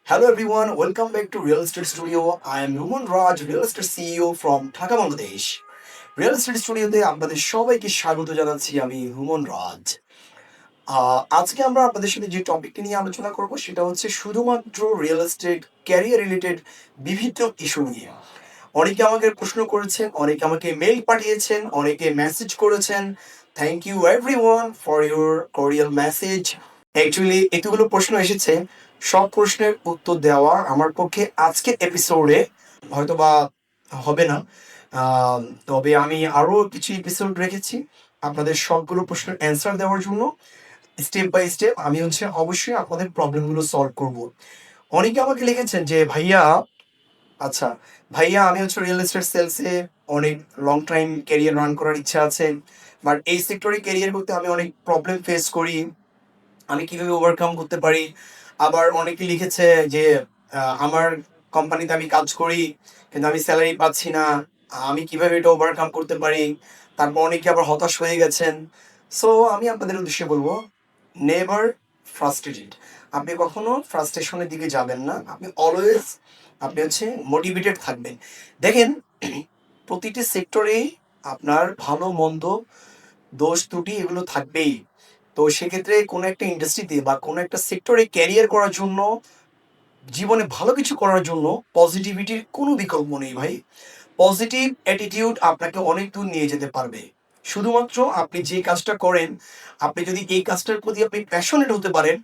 Hello everyone, welcome back to Real Estate Studio. I am Ruman Raj, Real Estate CEO from Dhaka, Bangladesh. Real estate স্টুডিওতে আপনাদের সবাইকে স্বাগত জানাচ্ছি আমি হুমন রাজ। আজকে আমরা আপনাদের সাথে যে টপিকটি নিয়ে আলোচনা করব সেটা হচ্ছে শুধুমাত্র রিয়েল এস্টেট ক্যারিয়ার রিলেটেড বিভিন্ন ইস্যু নিয়ে। অনেকে আমাকে প্রশ্ন করেছেন, অনেকে আমাকে মেইল পাঠিয়েছেন, অনেকে মেসেজ করেছেন। Thank you everyone for your cordial message. Actually এতগুলো প্রশ্ন এসেছে, সব প্রশ্নের উত্তর দেওয়া আমার পক্ষে আজকের এপিসোডে হয়তো বা হবে না। আহ, তবে আমি আরও কিছু এপিসোড রেখেছি আপনাদের সবগুলো প্রশ্নের অ্যান্সার দেওয়ার জন্য। স্টেপ বাই স্টেপ আমি অবশ্যই আপনাদের প্রবলেমগুলো সলভ করব। অনেকে আমাকে লিখেছেন যে ভাইয়া, আচ্ছা ভাইয়া, আমি রিয়েল এস্টেট সেলসে অনেক লং টাইম ক্যারিয়ার রান করার ইচ্ছা আছে, বাট এই সেক্টরে ক্যারিয়ার করতে আমি অনেক প্রবলেম ফেস করি, আমি কিভাবে ওভারকাম করতে পারি। আবার অনেকে লিখেছে যে আমার কোম্পানিতে আমি কাজ করি কিন্তু আমি স্যালারি পাচ্ছি না, আমি কিভাবে এটা ওভারকাম করতে পারি। তারপর অনেকে আবার হতাশ হয়ে গেছেন। সো আমি আপনাদের উদ্দেশ্যে বলবো, নেভার ফ্রাস্ট্রেটেড। আপনি কখনো ফ্রাস্ট্রেশনের দিকে যাবেন না, আপনি অলওয়েজ মোটিভেটেড থাকবেন। দেখেন, প্রতিটি সেক্টরেই আপনার ভালো মন্দ, দোষ ত্রুটি এগুলো থাকবেই। তো সেক্ষেত্রে কোনো একটা ইন্ডাস্ট্রিতে বা কোনো একটা সেক্টরে ক্যারিয়ার করার জন্য, জীবনে ভালো কিছু করার জন্য পজিটিভিটির কোনো বিকল্প নেই ভাই। পজিটিভ অ্যাটিটিউড আপনাকে অনেক দূর নিয়ে যেতে পারবে। শুধুমাত্র আপনি যে কাজটা করেন, আপনি যদি এই কাজটার প্রতি আপনি প্যাশনেট হতে পারেন,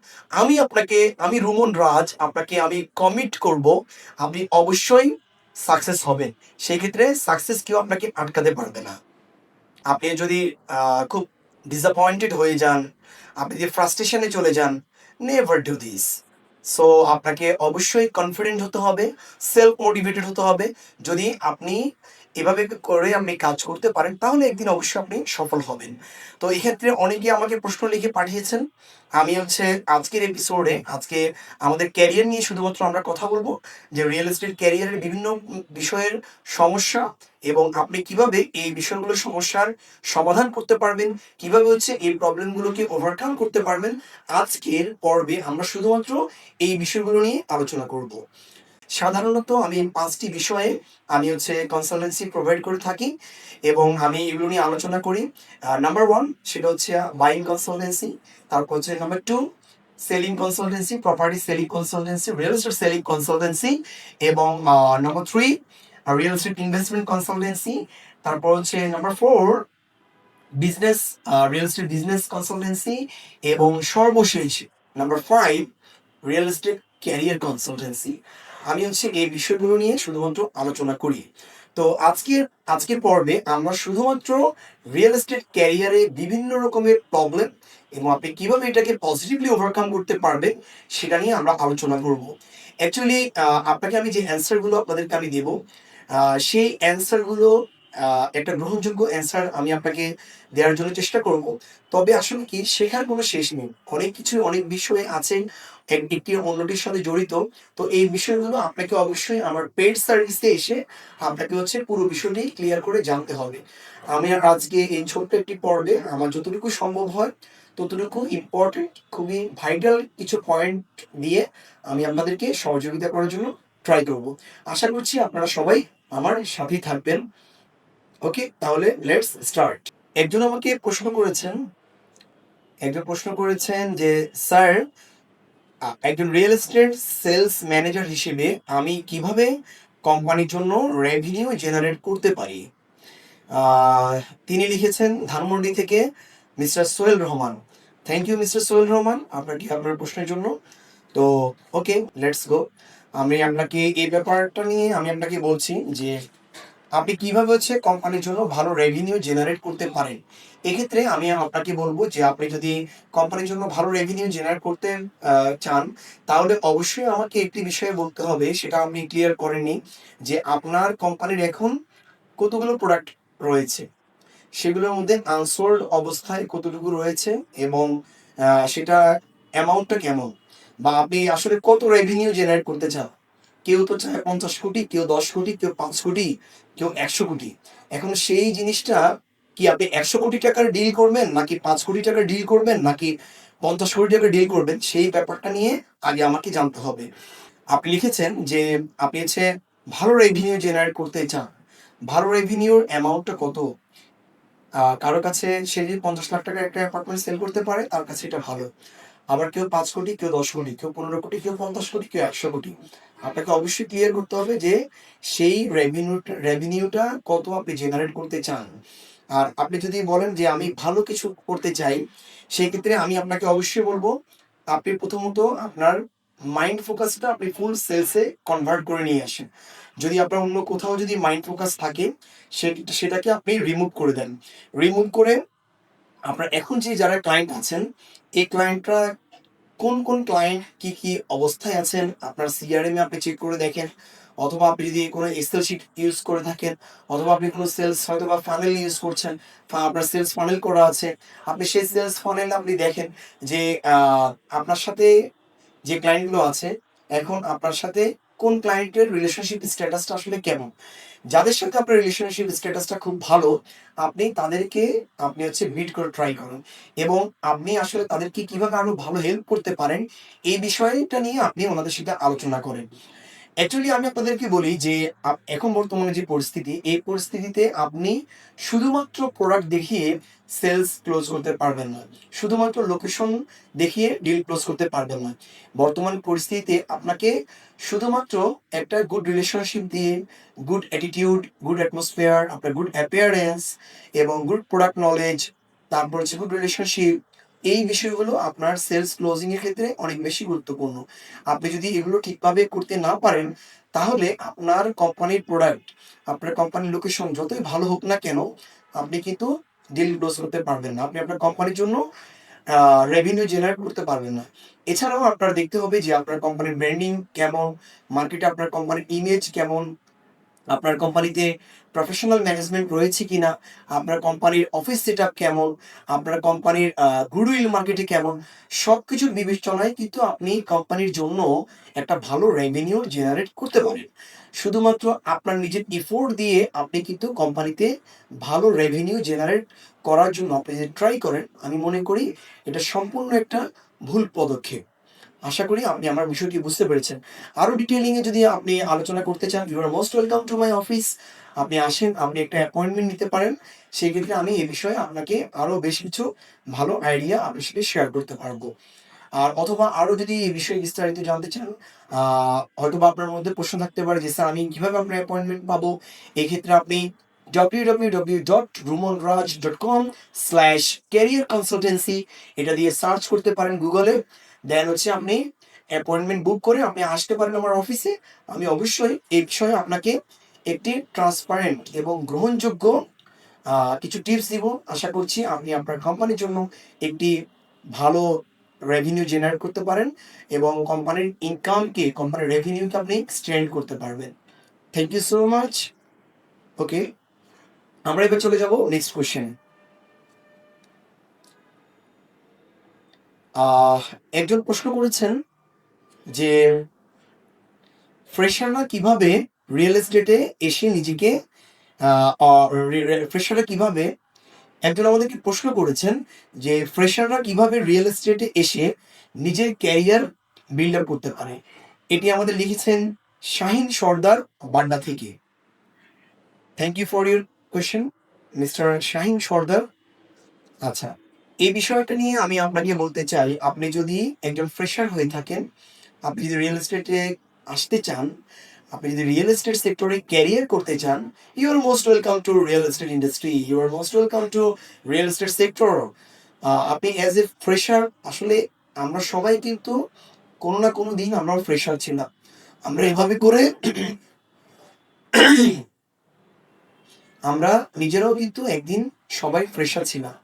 আমি রুমন রাজ আপনাকে আমি কমিট করব, আপনি অবশ্যই সাকসেস হবেন। সেই ক্ষেত্রে সাকসেস কেউ আপনাকে আটকাতে পারবে না। আপনি যদি খুব ডিসঅ্যাপয়েন্টেড হয়ে যান, আপনি যদি ফ্রাস্ট্রেশনে চলে যান, নেভার ডু দিস। সো আপনাকে অবশ্যই কনফিডেন্ট হতে হবে, সেলফ মোটিভেটেড হতে হবে। যদি আপনি এভাবে করে আপনি কাজ করতে পারেন তাহলে একদিন অবশ্যই আপনি সফল হবেন। তো এক্ষেত্রে অনেকে আমাকে প্রশ্ন লিখে পাঠিয়েছেন। আমি আজকের এপিসোডে আমাদের ক্যারিয়ার নিয়ে শুধুমাত্র আমরা কথা বলবো, যে রিয়েল এস্টেট ক্যারিয়ারের বিভিন্ন বিষয়ের সমস্যা এবং আপনি কিভাবে এই বিষয়গুলোর সমস্যার সমাধান করতে পারবেন, কিভাবে এই প্রবলেমগুলোকে ওভারকাম করতে পারবেন। আজকের পর্বে আমরা শুধুমাত্র এই বিষয়গুলো নিয়ে আলোচনা করব। সাধারণত আমি 5টি বিষয়ে কনসালটেন্সি প্রোভাইড করে থাকি এবং আমি এগুলো নিয়ে আলোচনা করি। নাম্বার 1 সেটা হচ্ছে বাইং কনসালটেন্সি, তারপর হচ্ছে number 2 selling consultancy, property selling consultancy, real estate selling consultancy, এবং number 3 real estate investment consultancy, তারপর হচ্ছে number 4 business real estate business consultancy, এবং সর্বশেষ number 5 real estate career consultancy. আমি এই বিষয়গুলো নিয়ে শুধুমাত্র আলোচনা করি। তো আজকের পর্বে আমরা শুধুমাত্র রিয়েল এস্টেট ক্যারিয়ারে বিভিন্ন রকমের প্রবলেম এবং আপনি কিভাবে এটাকে পজিটিভলি ওভারকাম করতে পারবেন সেটা নিয়ে আমরা আলোচনা করব। অ্যাকচুয়ালি আপনাকে আমি যে অ্যান্সারগুলো আপনাদেরকে আমি দেব, সেই অ্যান্সারগুলো একটা গ্রহণযোগ্য অ্যান্সার আমি আপনাকে দেওয়ার জন্য চেষ্টা করব। তবে আসলে কি, শেখার কোনো শেষ নেই, অনেক বিষয় আছে একটি অন্যটির সাথে জড়িত। তো এই বিষয়গুলো আপনাকে অবশ্যই আমার পেড সার্ভিসে এসে আপনাকে পুরো বিষয়টি ক্লিয়ার করে জানতে হবে। আমি আজকে এই ছোট্ট একটি পর্বে আমার যতটুকু সম্ভব হয় ততটুকু ইম্পর্টেন্ট, খুবই ভাইটাল কিছু পয়েন্ট দিয়ে আমি আপনাদেরকে সহযোগিতা করার জন্য ট্রাই করব। আশা করছি আপনারা সবাই আমার সাথেই থাকবেন। ওকে, তাহলে লেটস স্টার্ট। একজন আমাকে প্রশ্ন করেছেন যে স্যার, একজন রিয়েল এস্টেট সেলস ম্যানেজার হিসেবে আমি কিভাবে কোম্পানির জন্য রেভিনিউ জেনারেট করতে পারি। আহ, তিনি লিখেছেন ধানমন্ডি থেকে mister Sohel Rahman. Thank you mister Sohel Rahman আপনার প্রশ্নের জন্য। তো ওকে, লেটস গো। এই ব্যাপারটা নিয়ে আমি আপনাকে বলছি যে আপনি কিভাবে কোম্পানির জন্য ভালো রেভিনিউ জেনারেট করতে পারেন। এক্ষেত্রে আমি আপনাকে বলবো যে আপনি যদি কোম্পানির জন্য ভালো রেভিনিউ জেনারেট করতে চান, তাহলে অবশ্যই আমাকে একটি বিষয়ে বলতে হবে, সেটা আপনি ক্লিয়ার করেননি, যে আপনার কোম্পানির এখন কতগুলো প্রোডাক্ট রয়েছে, সেগুলোর মধ্যে আনসোল্ড অবস্থায় কতটুকু রয়েছে, এবং সেটা অ্যামাউন্টটা কেমন, বা আপনি আসলে কত রেভিনিউ জেনারেট করতে চান। কেউ তো চায় 50 কোটি, কেউ 10 কোটি, কেউ 5 কোটি, কেউ 100 কোটি। এখন সেই জিনিসটা কি, আপনি 100 কোটি টাকার ডিল করবেন নাকি 5 কোটি টাকার ডিল করবেন নাকি 50 কোটি টাকার ডিল করবেন, সেই ব্যাপারটা নিয়ে আগে আমাকে জানতে হবে। আপনি লিখেছেন যে আপনি হচ্ছে ভালো রেভিনিউ জেনারেট করতে চান। ভালো রেভিনিউর অ্যামাউন্টটা কত? কারো কাছে সে যদি ৫০ লাখ টাকার একটা অ্যাপার্টমেন্ট সেল করতে পারে, তার কাছে এটা ভালো। আবার কেউ ৫ কোটি, কেউ ১০ কোটি, কেউ ১৫ কোটি, কেউ ৫০ কোটি, কেউ ১০০ কোটি। আপনাকে অবশ্যই ক্লিয়ার করতে হবে যে সেই রেভিনিউটা কত আপনি জেনারেট করতে চান। আর আপনি যদি বলেন যে আমি ভালো কিছু করতে চাই, সেক্ষেত্রে আমি আপনাকে অবশ্যই বলব, আপনি প্রথমত আপনার মাইন্ড ফোকাসটা আপনি ফুল সেলসে কনভার্ট করে নিয়ে আসেন। যদি আপনার অন্য কোথাও যদি মাইন্ড ফোকাস থাকে, সেটাকে আপনি রিমুভ করে দেন। রিমুভ করে আপনার এখন যে যারা ক্লায়েন্ট আছেন, এই ক্লায়েন্টরা কোন ক্লায়েন্ট কি অবস্থায় আছেন, আপনার সিআরএম এ আপনি চেক করে দেখেন, অথবা আপনি যদি কোনো এক্সেল শিট ইউজ করে থাকেন, অথবা আপনি কোনো সেলস হয়তোবা ফানেল ইউজ করছেন, আপনার সেলস ফানেল করা আছে, আপনি সেই সেলস ফানেল আপনি দেখেন যে আপনার সাথে যে ক্লায়েন্টগুলো আছে, এখন আপনার সাথে কোন ক্লায়েন্টের রিলেশনশিপ স্ট্যাটাসটা আসলে কেমন? যাদের সাথে আপনার রিলেশনশিপ স্ট্যাটাসটা খুব ভালো, আপনি তাদেরকে আপনি হচ্ছে মিট করে ট্রাই করুন, এবং আপনি আসলে তাদেরকে কিভাবে আরো ভালো হেল্প করতে পারেন, এই বিষয়টা নিয়ে আপনি ওনাদের সাথে আলোচনা করেন। অ্যাকচুয়ালি আমি আপনাদেরকে বলি যে এখন বর্তমানে যে পরিস্থিতি, এই পরিস্থিতিতে আপনি শুধুমাত্র প্রোডাক্ট দেখিয়ে সেলস ক্লোজ করতে পারবেন না। শুধুমাত্র লোকেশন দেখিয়ে ডিল ক্লোজ করতে পারবেন না। বর্তমান পরিস্থিতিতে আপনাকে শুধুমাত্র একটা গুড রিলেশনশিপ দিয়ে, গুড অ্যাটিটিউড, গুড অ্যাটমসফিয়ার, আপনার গুড অ্যাপিয়ারেন্স এবং গুড প্রোডাক্ট নলেজ, তারপর হচ্ছে গুড রিলেশনশিপ, এই বিষয়গুলো আপনার সেলস ক্লোজিং এর ক্ষেত্রে অনেক বেশি গুরুত্বপূর্ণ। আপনি যদি এগুলো ঠিকভাবে করতে না পারেন, তাহলে আপনার কোম্পানির প্রোডাক্ট, আপনার কোম্পানির লোকেশন যতই ভালো হোক না কেন, আপনি কিন্তু ডিল ক্লোজ করতে পারবেন না। আপনি আপনার কোম্পানির জন্য রেভিনিউ জেনারেট করতে পারবেন না। এছাড়াও আপনার দেখতে হবে যে আপনার কোম্পানির ব্র্যান্ডিং কেমন, মার্কেটে আপনার কোম্পানির ইমেজ কেমন, আপনার কোম্পানিতে প্রফেশনাল ম্যানেজমেন্ট রয়েছে কিনা, আপনার কোম্পানির অফিস সেটআপ কেমন, আপনার কোম্পানির গুডউইল মার্কেটে কেমন, সবকিছুর বিবেচনায় কিন্তু আপনি কোম্পানির জন্য একটা ভালো রেভিনিউ জেনারেট করতে পারেন। শুধুমাত্র আপনার নিজের এফোর্ট দিয়ে আপনি কিন্তু কোম্পানিতে ভালো রেভিনিউ জেনারেট করার জন্য আপনি যদি ট্রাই করেন, আমি মনে করি এটা সম্পূর্ণ একটা ভুল পদক্ষেপ। আশা করি আপনি আমার বিষয়টি বুঝতে পেরেছেন। আরো ডিটেইলিং এ যদি আপনি আলোচনা করতে চান, you are most welcome to my office. আপনি আসেন, আপনি একটা অ্যাপয়েন্টমেন্ট নিতে পারেন। সেক্ষেত্রে আমি এ বিষয়ে আপনাকে আরো বেশ কিছু ভালো আইডিয়া আপনার সাথে শেয়ার করতে পারবো। আর অথবা আরো যদি এই বিষয়ে বিস্তারিত জানতে চান, হয়তোবা আপনার মধ্যে প্রশ্ন থাকতে পারে যে, "স্যার আমি কিভাবে আপনার অ্যাপয়েন্টমেন্ট পাবো?" এক্ষেত্রে আপনি www.rumonraj.com/career consultancy এটা দিয়ে সার্চ করতে পারেন গুগলে। দেন হচ্ছে আপনি অ্যাপয়েন্টমেন্ট বুক করে আপনি আসতে পারেন আমার অফিসে। আমি অবশ্যই এই বিষয়ে আপনাকে একটি ট্রান্সপারেন্ট এবং গ্রহণযোগ্য কিছু টিপস দিব। আশা করছি আপনি আপনার কোম্পানির জন্য একটি ভালো রেভিনিউ জেনারেট করতে পারেন এবং কোম্পানির রেভিনিউকে আপনি এক্সটেন্ড করতে পারবেন। Thank you so much. Okay, আমরা এবার চলে যাব নেক্সট কোয়েশ্চেনে। একজন প্রশ্ন করেছেন যে ফ্রেশাররা কিভাবে রিয়েল এস্টেটে এসে নিজেকে ফ্রেশাররা কিভাবে একজন আমাদেরকে প্রশ্ন করেছেন যে ফ্রেশাররা কিভাবে রিয়েল এস্টেটে এসে নিজের ক্যারিয়ার বিল্ড আপ করতে পারে। এটি আমাদের লিখেছেন শাহিন সর্দার, বাড্ডা থেকে। Thank you for your question, mister Shahin Sardar. আচ্ছা, এই বিষয়টা নিয়ে আমি আপনাকে বলতে চাই, আপনি যদি একজন ফ্রেশার হয়ে থাকেন, আপনি যদি রিয়েল এস্টেটে আসতে চান, আপনি যদি রিয়েল এস্টেট সেক্টরে ক্যারিয়ার করতে চান, you are most welcome to real estate industry, you are most welcome to real estate sector. আপনি অ্যাজ এ ফ্রেশার, আসলে আমরা সবাই কিন্তু কোনো না কোনো দিন আমরাও ফ্রেশার ছিলাম। আমরা এভাবে করে আমরা নিজেরাও কিন্তু একদিন সবাই ফ্রেশার ছিলাম।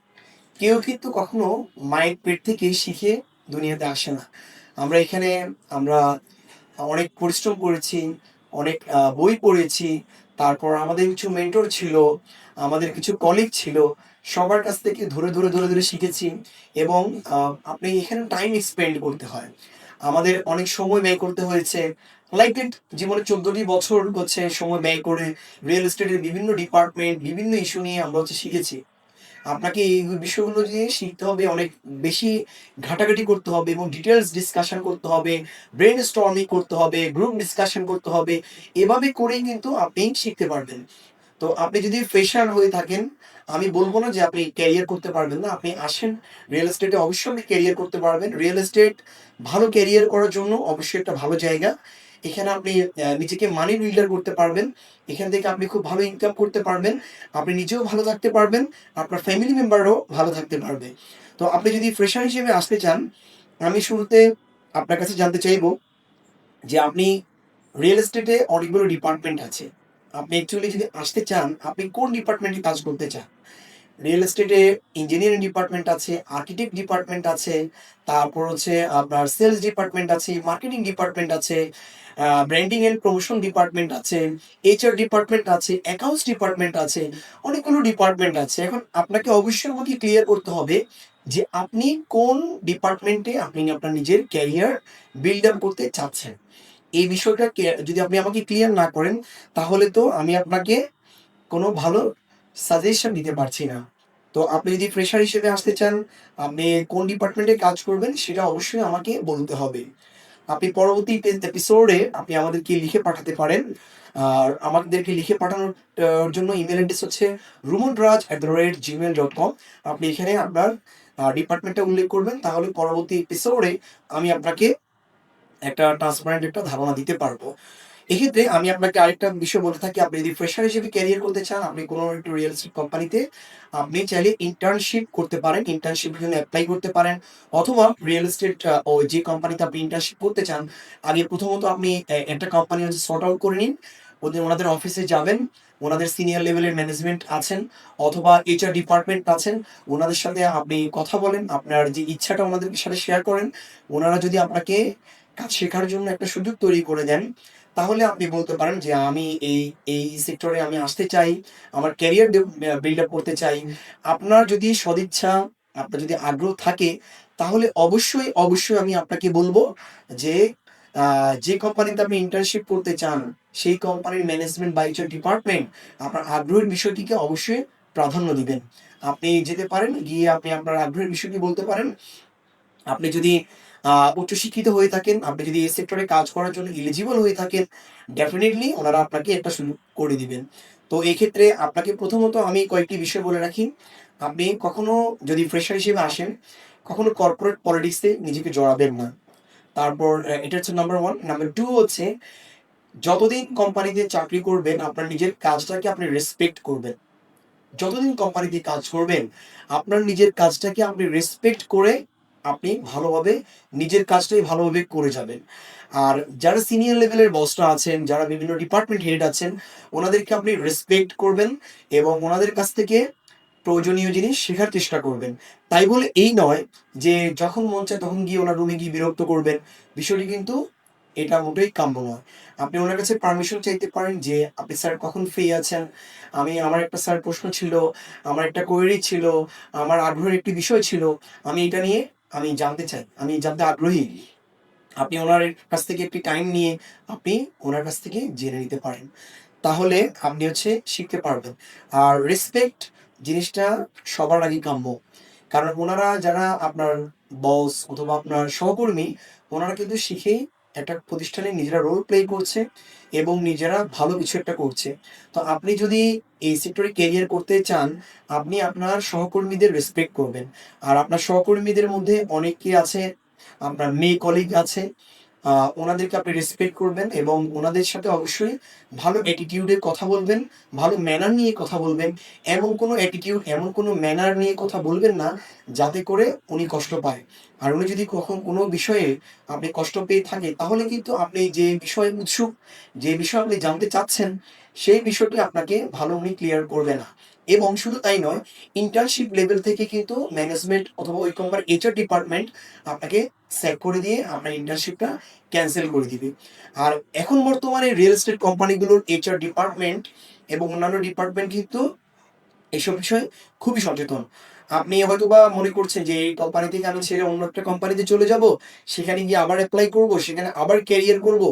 কেউ কিন্তু কখনো মায়ের পেট থেকে শিখে দুনিয়াতে আসে না। আমরা এখানে আমরা অনেক পরিশ্রম করেছি, অনেক বই পড়েছি। তারপর আমাদের কিছু মেন্টর ছিল, আমাদের কিছু কলিগ ছিল। সবার কাছ থেকে ধরে শিখেছি, এবং আপনি এখানে টাইম স্পেন্ড করতে হয়। আমাদের অনেক সময় ব্যয় করতে হয়েছে। লাইক দ্যাট, জীবনে ১৪টি বছর হচ্ছে সময় ব্যয় করে রিয়েল এস্টেটের বিভিন্ন ডিপার্টমেন্ট, বিভিন্ন ইস্যু নিয়ে আমরা হচ্ছে শিখেছি। আপনাকে এই বিষয়গুলো যে শিখতে হবে, অনেক বেশি ঘাটাঘাটি করতে হবে এবং ডিটেইলস ডিসকাশন করতে হবে, ব্রেইন স্টর্মিং করতে হবে, গ্রুপ ডিসকাশন করতে হবে। এভাবে করেই কিন্তু আপনি শিখতে পারবেন। তো আপনি যদি ফ্রেশার হয়ে থাকেন, আমি বলব না যে আপনি ক্যারিয়ার করতে পারবেন না। আপনি আসেন রিয়েল এস্টেটে, অবশ্যই আপনি ক্যারিয়ার করতে পারবেন। রিয়েল এস্টেট ভালো ক্যারিয়ার করার জন্য অবশ্যই একটা ভালো জায়গা। এখানে আপনি নিজেকে মানি বিল্ডার করতে পারবেন। এখান থেকে আপনি খুব ভালো ইনকাম করতে পারবেন। আপনি নিজেও ভালো থাকতে পারবেন, আপনার ফ্যামিলি মেম্বারও ভালো থাকতে পারবে। তো আপনি যদি ফ্রেশার হিসেবে আসতে চান, আমি শুরুতে আপনার কাছে জানতে চাইবো যে আপনি রিয়েল এস্টেটে অনেকগুলো ডিপার্টমেন্ট আছে। আপনি অ্যাকচুয়ালি যদি আসতে চান, আপনি কোন ডিপার্টমেন্টে কাজ করতে চান? রিয়েল এস্টেটে ইঞ্জিনিয়ারিং ডিপার্টমেন্ট আছে, আর্কিটেক্ট ডিপার্টমেন্ট আছে, তারপর হচ্ছে আপনার সেলস ডিপার্টমেন্ট আছে, মার্কেটিং ডিপার্টমেন্ট আছে, ব্র্যান্ডিং এন্ড প্রমোশন ডিপার্টমেন্ট আছে, এইচআর ডিপার্টমেন্ট আছে, অ্যাকাউন্টস ডিপার্টমেন্ট আছে, অনেকগুলো ডিপার্টমেন্ট আছে। এখন আপনাকে অবশ্যই আমাকে ক্লিয়ার করতে হবে যে আপনি কোন ডিপার্টমেন্টে আপনি আপনার নিজের ক্যারিয়ার বিল্ড আপ করতে চাচ্ছেন। এই বিষয়টা যদি আপনি আমাকে ক্লিয়ার না করেন, তাহলে তো আমি আপনাকে কোনো ভালো সাজেশন দিতে পারছি না। তো আপনি যদি ফ্রেশার হিসেবে আসতে চান, আপনি কোন ডিপার্টমেন্টে কাজ করবেন সেটা অবশ্যই আমাকে বলতে হবে। আপনি পরবর্তী এপিসোডে আপনি আমাদেরকে লিখে পাঠাতে পারেন। আর আমাদেরকে লিখে পাঠানোর জন্য ইমেল অ্যাড্রেস হচ্ছে rumonraj@gmail.com। আপনি এখানে আপনার ডিপার্টমেন্টটা উল্লেখ করবেন, তাহলে পরবর্তী এপিসোডে আমি আপনাকে একটা ট্রান্সপারেন্ট একটা ধারণা দিতে পারবো। এক্ষেত্রে আমি আপনাকে আরেকটা বিষয় বলে থাকি, আপনি যদি ফ্রেশার হিসেবে ক্যারিয়ার করতে চান, আপনি কোনো একটু রিয়েল এস্টেট কোম্পানিতে আপনি চাইলে ইন্টার্নশিপ করতে পারেন, ইন্টার্নশিপের জন্য এপ্লাই করতে পারেন। অথবা রিয়েল এস্টেট ওই যে কোম্পানিতে আপনি ইন্টার্নশিপ করতে চান, আগে প্রথমত আপনি একটা কোম্পানি হচ্ছে সর্ট আউট করে নিন। ওনাদের অফিসে যাবেন, ওনাদের সিনিয়র লেভেলের ম্যানেজমেন্ট আছেন অথবা এইচআর ডিপার্টমেন্ট আছেন, ওনাদের সাথে আপনি কথা বলেন, আপনার যে ইচ্ছাটা ওনাদের সাথে শেয়ার করেন। ওনারা যদি আপনাকে কাজ শেখার জন্য একটা সুযোগ তৈরি করে দেন, তাহলে আপনি বলতে পারেন যে আমি এই সেক্টরে আমি আসতে চাই, আমার ক্যারিয়ার বিল্ড আপ করতে চাই। আপনার যদি সদিচ্ছা, আপনার যদি আগ্রহ থাকে, তাহলে অবশ্যই আমি আপনাকে বলবো যে যে কোম্পানিতে আপনি ইন্টার্নশিপ করতে চান, সেই কোম্পানির ম্যানেজমেন্ট বা এইচআর ডিপার্টমেন্ট আপনার আগ্রহের বিষয়টিকে অবশ্যই প্রাধান্য দিবেন। আপনি যেতে পারেন, গিয়ে আপনি আপনার আগ্রহের বিষয়টি বলতে পারেন। আপনি যদি উচ্চশিক্ষিত হয়ে থাকেন, আপনি যদি এই সেক্টরে কাজ করার জন্য এলিজিবল হয়ে থাকেন, ডেফিনিটলি ওনারা আপনাকে একটা সুযোগ করে দিবেন। তো এক্ষেত্রে আপনাকে প্রথমত আমি কয়েকটি বিষয় বলে রাখি। আপনি কখনো যদি ফ্রেশার হিসেবে আসেন, কখনো কর্পোরেট পলিটিক্সে নিজেকে জড়াবেন না। তারপর এটা হচ্ছে নাম্বার 1। নাম্বার 2 হচ্ছে যতদিন কোম্পানিতে চাকরি করবেন, আপনার নিজের কাজটাকে আপনি রেসপেক্ট করবেন। যতদিন কোম্পানিতে কাজ করবেন, আপনার নিজের কাজটাকে আপনি রেসপেক্ট করে আপনি ভালোভাবে নিজের কাজটাই ভালোভাবে করে যাবেন। আর যারা সিনিয়র লেভেলের বসরা আছেন, যারা বিভিন্ন ডিপার্টমেন্ট হেড আছেন, ওনাদেরকে আপনি রেসপেক্ট করবেন এবং ওনাদের কাছ থেকে প্রয়োজনীয় জিনিস শেখার চেষ্টা করবেন। তাই বলে এই নয় যে যখন মন চায় তখন গিয়ে ওনার রুমে গিয়ে বিরক্ত করবেন। বিষয়টি কিন্তু এটা মোটেই কাম্য নয়। আপনি ওনার কাছে পারমিশন চাইতে পারেন যে, "আপনি স্যার কখন ফ্রি আছেন? আমার একটা স্যার প্রশ্ন ছিল, আমার একটা কোয়েরি ছিল, আমার আগ্রহের একটি বিষয় ছিল। আমি এটা নিয়ে আমি জানতে চাই। আমি জানতে আগ্রহী।" আপনি ওনার কাছ থেকে একটি টাইম নিয়ে আপনি ওনার কাছ থেকে জেনে নিতে পারেন। তাহলে আপনি হচ্ছে শিখতে পারবেন। আর রেসপেক্ট জিনিসটা সবার আগে কাম্য। কারণ ওনারা যারা আপনার বস অথবা আপনার সহকর্মী, ওনারা কিন্তু শিখেই একটা প্রতিষ্ঠানে নিজেরা রোল প্লে করছে এবং নিজেরা ভালো কিছু একটা করছে। তো আপনি যদি এই সেক্টরে ক্যারিয়ার করতে চান, আপনি আপনার সহকর্মীদের রেসপেক্ট করবেন। আর আপনার সহকর্মীদের মধ্যে অনেকে আছে, আপনার মেয়ে কলিগ আছে, ওনাদেরকে আপনি রেসপেক্ট করবেন এবং ওনাদের সাথে অবশ্যই ভালো অ্যাটিটিউডে কথা বলবেন, ভালো ম্যানার নিয়ে কথা বলবেন। এমন কোনো অ্যাটিটিউড, এমন কোনো ম্যানার নিয়ে কথা বলবেন না, যাতে করে উনি কষ্ট পায়। আর উনি যদি কোনো বিষয়ে আপনি কষ্ট পেয়ে থাকে, তাহলে কিন্তু আপনি যে বিষয়ে উৎসুক, যে বিষয়ে আপনি জানতে চাচ্ছেন, সেই বিষয়টি আপনাকে ভালো উনি ক্লিয়ার করবে না। এবং শুধু তাই নয়, ইন্টার্নশিপ লেভেল থেকে কিন্তু ম্যানেজমেন্ট অথবা ওই কোম্পানির এইচআর ডিপার্টমেন্ট আপনাকে স্যাক করে দিয়ে আপনার ইন্টার্নশিপটা ক্যানসেল করে দিবে। আর এখন বর্তমানে রিয়েল এস্টেট কোম্পানিগুলোর এইচআর ডিপার্টমেন্ট এবং অন্যান্য ডিপার্টমেন্ট কিন্তু এসব বিষয়ে খুবই সচেতন। আপনি হয়তোবা মনে করছেন যে এই কোম্পানি থেকে আমি ছেড়ে অন্য একটা কোম্পানিতে চলে যাব, সেখানে গিয়ে আবার এপ্লাই করব, সেখানে আবার ক্যারিয়ার করব।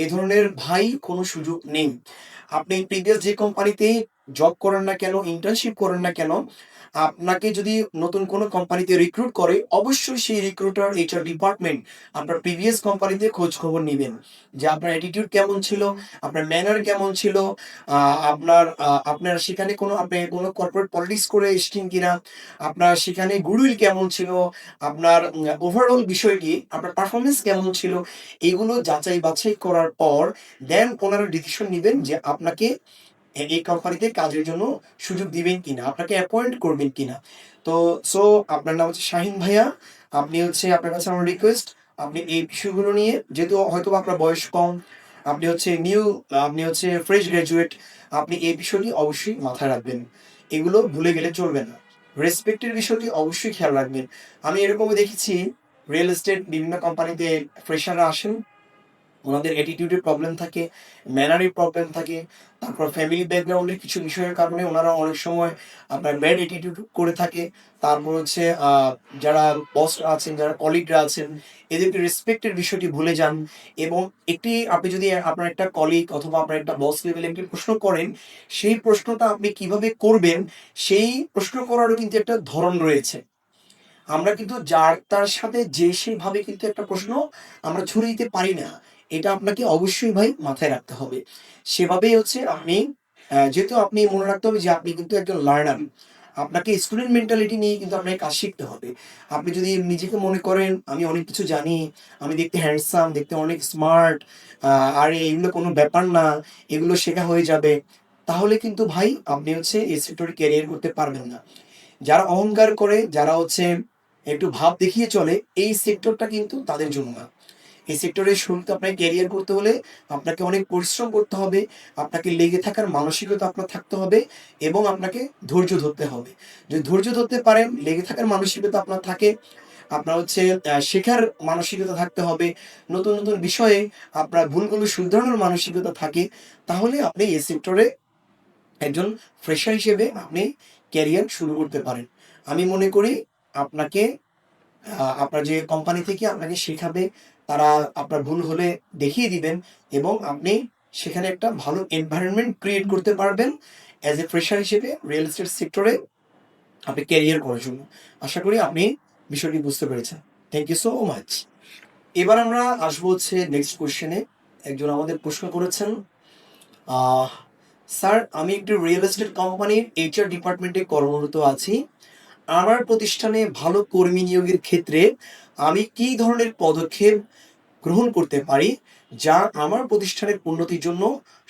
এ ধরনের কোনো সুযোগ নেই। আপনি প্রিভিয়াস যে কোম্পানিতেই জব করেন না কেন, ইন্টার্নশিপ করেন না কেন, আপনাকে যদি নতুন কোনো কোম্পানিতে রিক্রুট করে, অবশ্যই সেই রিক্রুটার, এইচআর ডিপার্টমেন্ট আপনার প্রিভিয়াস কোম্পানিতে খোঁজ খবর নিবেন। যে আপনার অ্যাটিটিউড কেমন ছিল, আপনার ম্যানার কেমন ছিল, আপনার সেখানে আপনি কোনো কর্পোরেট পলিটিক্স করে এসেছেন কিনা, আপনার সেখানে গুডউইল কেমন ছিল, আপনার ওভারঅল বিষয়টি, আপনার পারফরমেন্স কেমন ছিল, এগুলো যাচাই বাছাই করার পর দেন ওনারা ডিসিশন নিবেন যে আপনাকে এই কোম্পানিতে কাজের জন্য সুযোগ দিবেন কিনা, আপনাকে অ্যাপয়েন্ট করবেন কিনা। তো সো আপনার নাম হচ্ছে শাহিন ভাইয়া। আপনার কাছে আমার রিকোয়েস্ট, আপনি এই বিষয়গুলো নিয়ে, যেহেতু হয়তো আপনার বয়স কম, আপনি হচ্ছে ফ্রেশ গ্র্যাজুয়েট, আপনি এই বিষয়টি অবশ্যই মাথায় রাখবেন। এগুলো ভুলে গেলে চলবে না। রেসপেক্টের বিষয়টি অবশ্যই খেয়াল রাখবেন। আমি এরকমও দেখেছি, রিয়েল এস্টেট বিভিন্ন কোম্পানিতে ফ্রেশাররা আসেন, ওনাদের অ্যাটিটিউডের প্রবলেম থাকে, ম্যানারের প্রবলেম থাকে, তারপর ফ্যামিলি ব্যাকগ্রাউন্ডের কিছু বিষয়ের কারণে ওনারা অনেক সময় আপনার ব্যাড অ্যাটিটিউড করে থাকে। তারপর হচ্ছে যারা বস আছেন, যারা কলিগরা আছেন, এদেরকে রেসপেক্টের বিষয়টি ভুলে যান। এবং আপনি যদি আপনার একটা কলিগ অথবা আপনার একটা বস লেভেলে একটি প্রশ্ন করেন, সেই প্রশ্নটা আপনি কিভাবে করবেন, সেই প্রশ্ন করারও কিন্তু একটা ধরন রয়েছে। আমরা কিন্তু যার তার সাথে সেভাবে কিন্তু একটা প্রশ্ন আমরা ছুড়ে দিতে পারি না। এটা আপনাকে অবশ্যই ভাই মাথায় রাখতে হবে। সেভাবেই হচ্ছে যেহেতু আপনি মনে রাখতে হবে যে আপনি কিন্তু একজন লার্নার। আপনাকে স্টুডেন্ট মেন্টালিটি নিয়ে কিন্তু আপনাকে কাজ শিখতে হবে। আপনি যদি নিজেকে মনে করেন আমি অনেক কিছু জানি, আমি দেখতে হ্যান্ডসাম, দেখতে অনেক স্মার্ট, আর এগুলো কোনো ব্যাপার না, এগুলো শেখা হয়ে যাবে, তাহলে কিন্তু ভাই আপনি হচ্ছে এই সেক্টরে ক্যারিয়ার করতে পারবেন না। যারা অহংকার করে, যারা হচ্ছে একটু ভাব দেখিয়ে চলে, এই সেক্টরটা কিন্তু তাদের জন্য না। এই সেক্টরে শুরুতে আপনাকে ক্যারিয়ার করতে হলে আপনাকে অনেক পরিশ্রম করতে হবে, আপনাকে লেগে থাকার মানসিকতা আপনার থাকতে হবে, এবং আপনাকে ধৈর্য ধরতে হবে। যদি ধৈর্য ধরতে পারেন, লেগে থাকার মানসিকতা আপনার থাকে, আপনার হচ্ছে শেখার মানসিকতা থাকতে হবে, নতুন নতুন বিষয়ে আপনার ভুলগুলো শুধরানোর মানসিকতা থাকে, তাহলে আপনি এই সেক্টরে একজন ফ্রেশার হিসেবে আপনি ক্যারিয়ার শুরু করতে পারেন। আমি মনে করি আপনাকে আপনার যে কোম্পানি থেকে আপনাকে শেখাবে, তারা আপনার ভুল হলে দেখিয়ে দিবেন, এবং আপনি সেখানে একটা ভালো এনভায়রনমেন্ট ক্রিয়েট করতে পারবেন অ্যাজ এ ফ্রেশার হিসেবে রিয়েল এস্টেট সেক্টরে আপনি ক্যারিয়ার করার জন্য। আশা করি আপনি বিষয়টি বুঝতে পেরেছেন। Thank you so much. এবার আমরা আসবো হচ্ছে নেক্সট কোয়েশ্চেনে। একজন আমাদের প্রশ্ন করেছেন, আহ স্যার, আমি একটি রিয়েল এস্টেট কোম্পানির এইচআর ডিপার্টমেন্টে কর্মরত আছি। আমার প্রতিষ্ঠানে ভালো কর্মী নিয়োগের ক্ষেত্রে আমি কী ধরনের পদক্ষেপ গ্রহণ করতে পারি, যা আমার প্রতিষ্ঠানের উন্নতির জন্য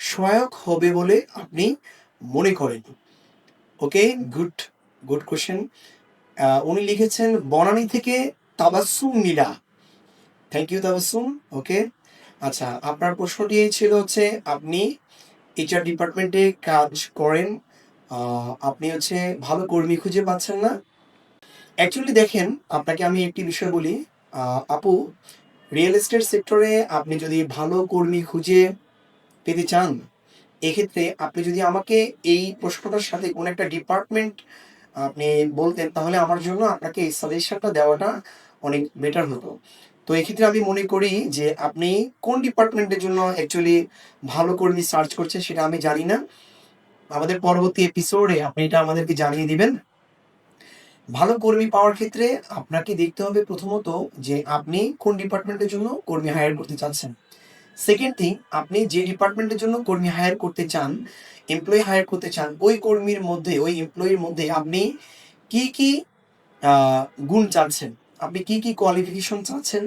সহায়ক হবে বলে আপনি মনে করেন? Okay, good good question. উনি লিখেছেন বনানী থেকে Tabassum Nila. Thank you Tabassum. Okay, আচ্ছা, আপনার প্রশ্নটি ছিল হচ্ছে আপনি এইচআর ডিপার্টমেন্টে কাজ করেন, আপনি হচ্ছে ভালো কর্মী খুঁজে পাচ্ছেন না। অ্যাকচুয়ালি দেখেন, আপনাকে আমি একটি বিষয় বলি, আপু, রিয়েল এস্টেট সেক্টরে আপনি যদি ভালো কর্মী খুঁজে পেতে চান, এক্ষেত্রে আপনি যদি আমাকে এই প্রশ্নটার সাথে কোনো একটা ডিপার্টমেন্ট আপনি বলতেন, তাহলে আমার জন্য আপনাকে এই সাজেশনটা দেওয়াটা অনেক বেটার হতো। তো এক্ষেত্রে আমি মনে করি যে আপনি কোন ডিপার্টমেন্টের জন্য অ্যাকচুয়ালি ভালো কর্মী সার্চ করছেন সেটা আমি জানি না। আমাদের পরবর্তী এপিসোডে আপনি এটা আমাদেরকে জানিয়ে দিবেন। ভালো কর্মী পাওয়ার ক্ষেত্রে আপনাকে দেখতে হবে প্রথমত যে আপনি কোন ডিপার্টমেন্টের জন্য কর্মী হায়ার করতে চাচ্ছেন। সেকেন্ড থিং, আপনি যে ডিপার্টমেন্টের জন্য কর্মী হায়ার করতে চান, এমপ্লয়ি হায়ার করতে চান, ওই এমপ্লয়ির মধ্যে আপনি কি কি গুণ চাচ্ছেন, আপনি কি কি কোয়ালিফিকেশন চাচ্ছেন,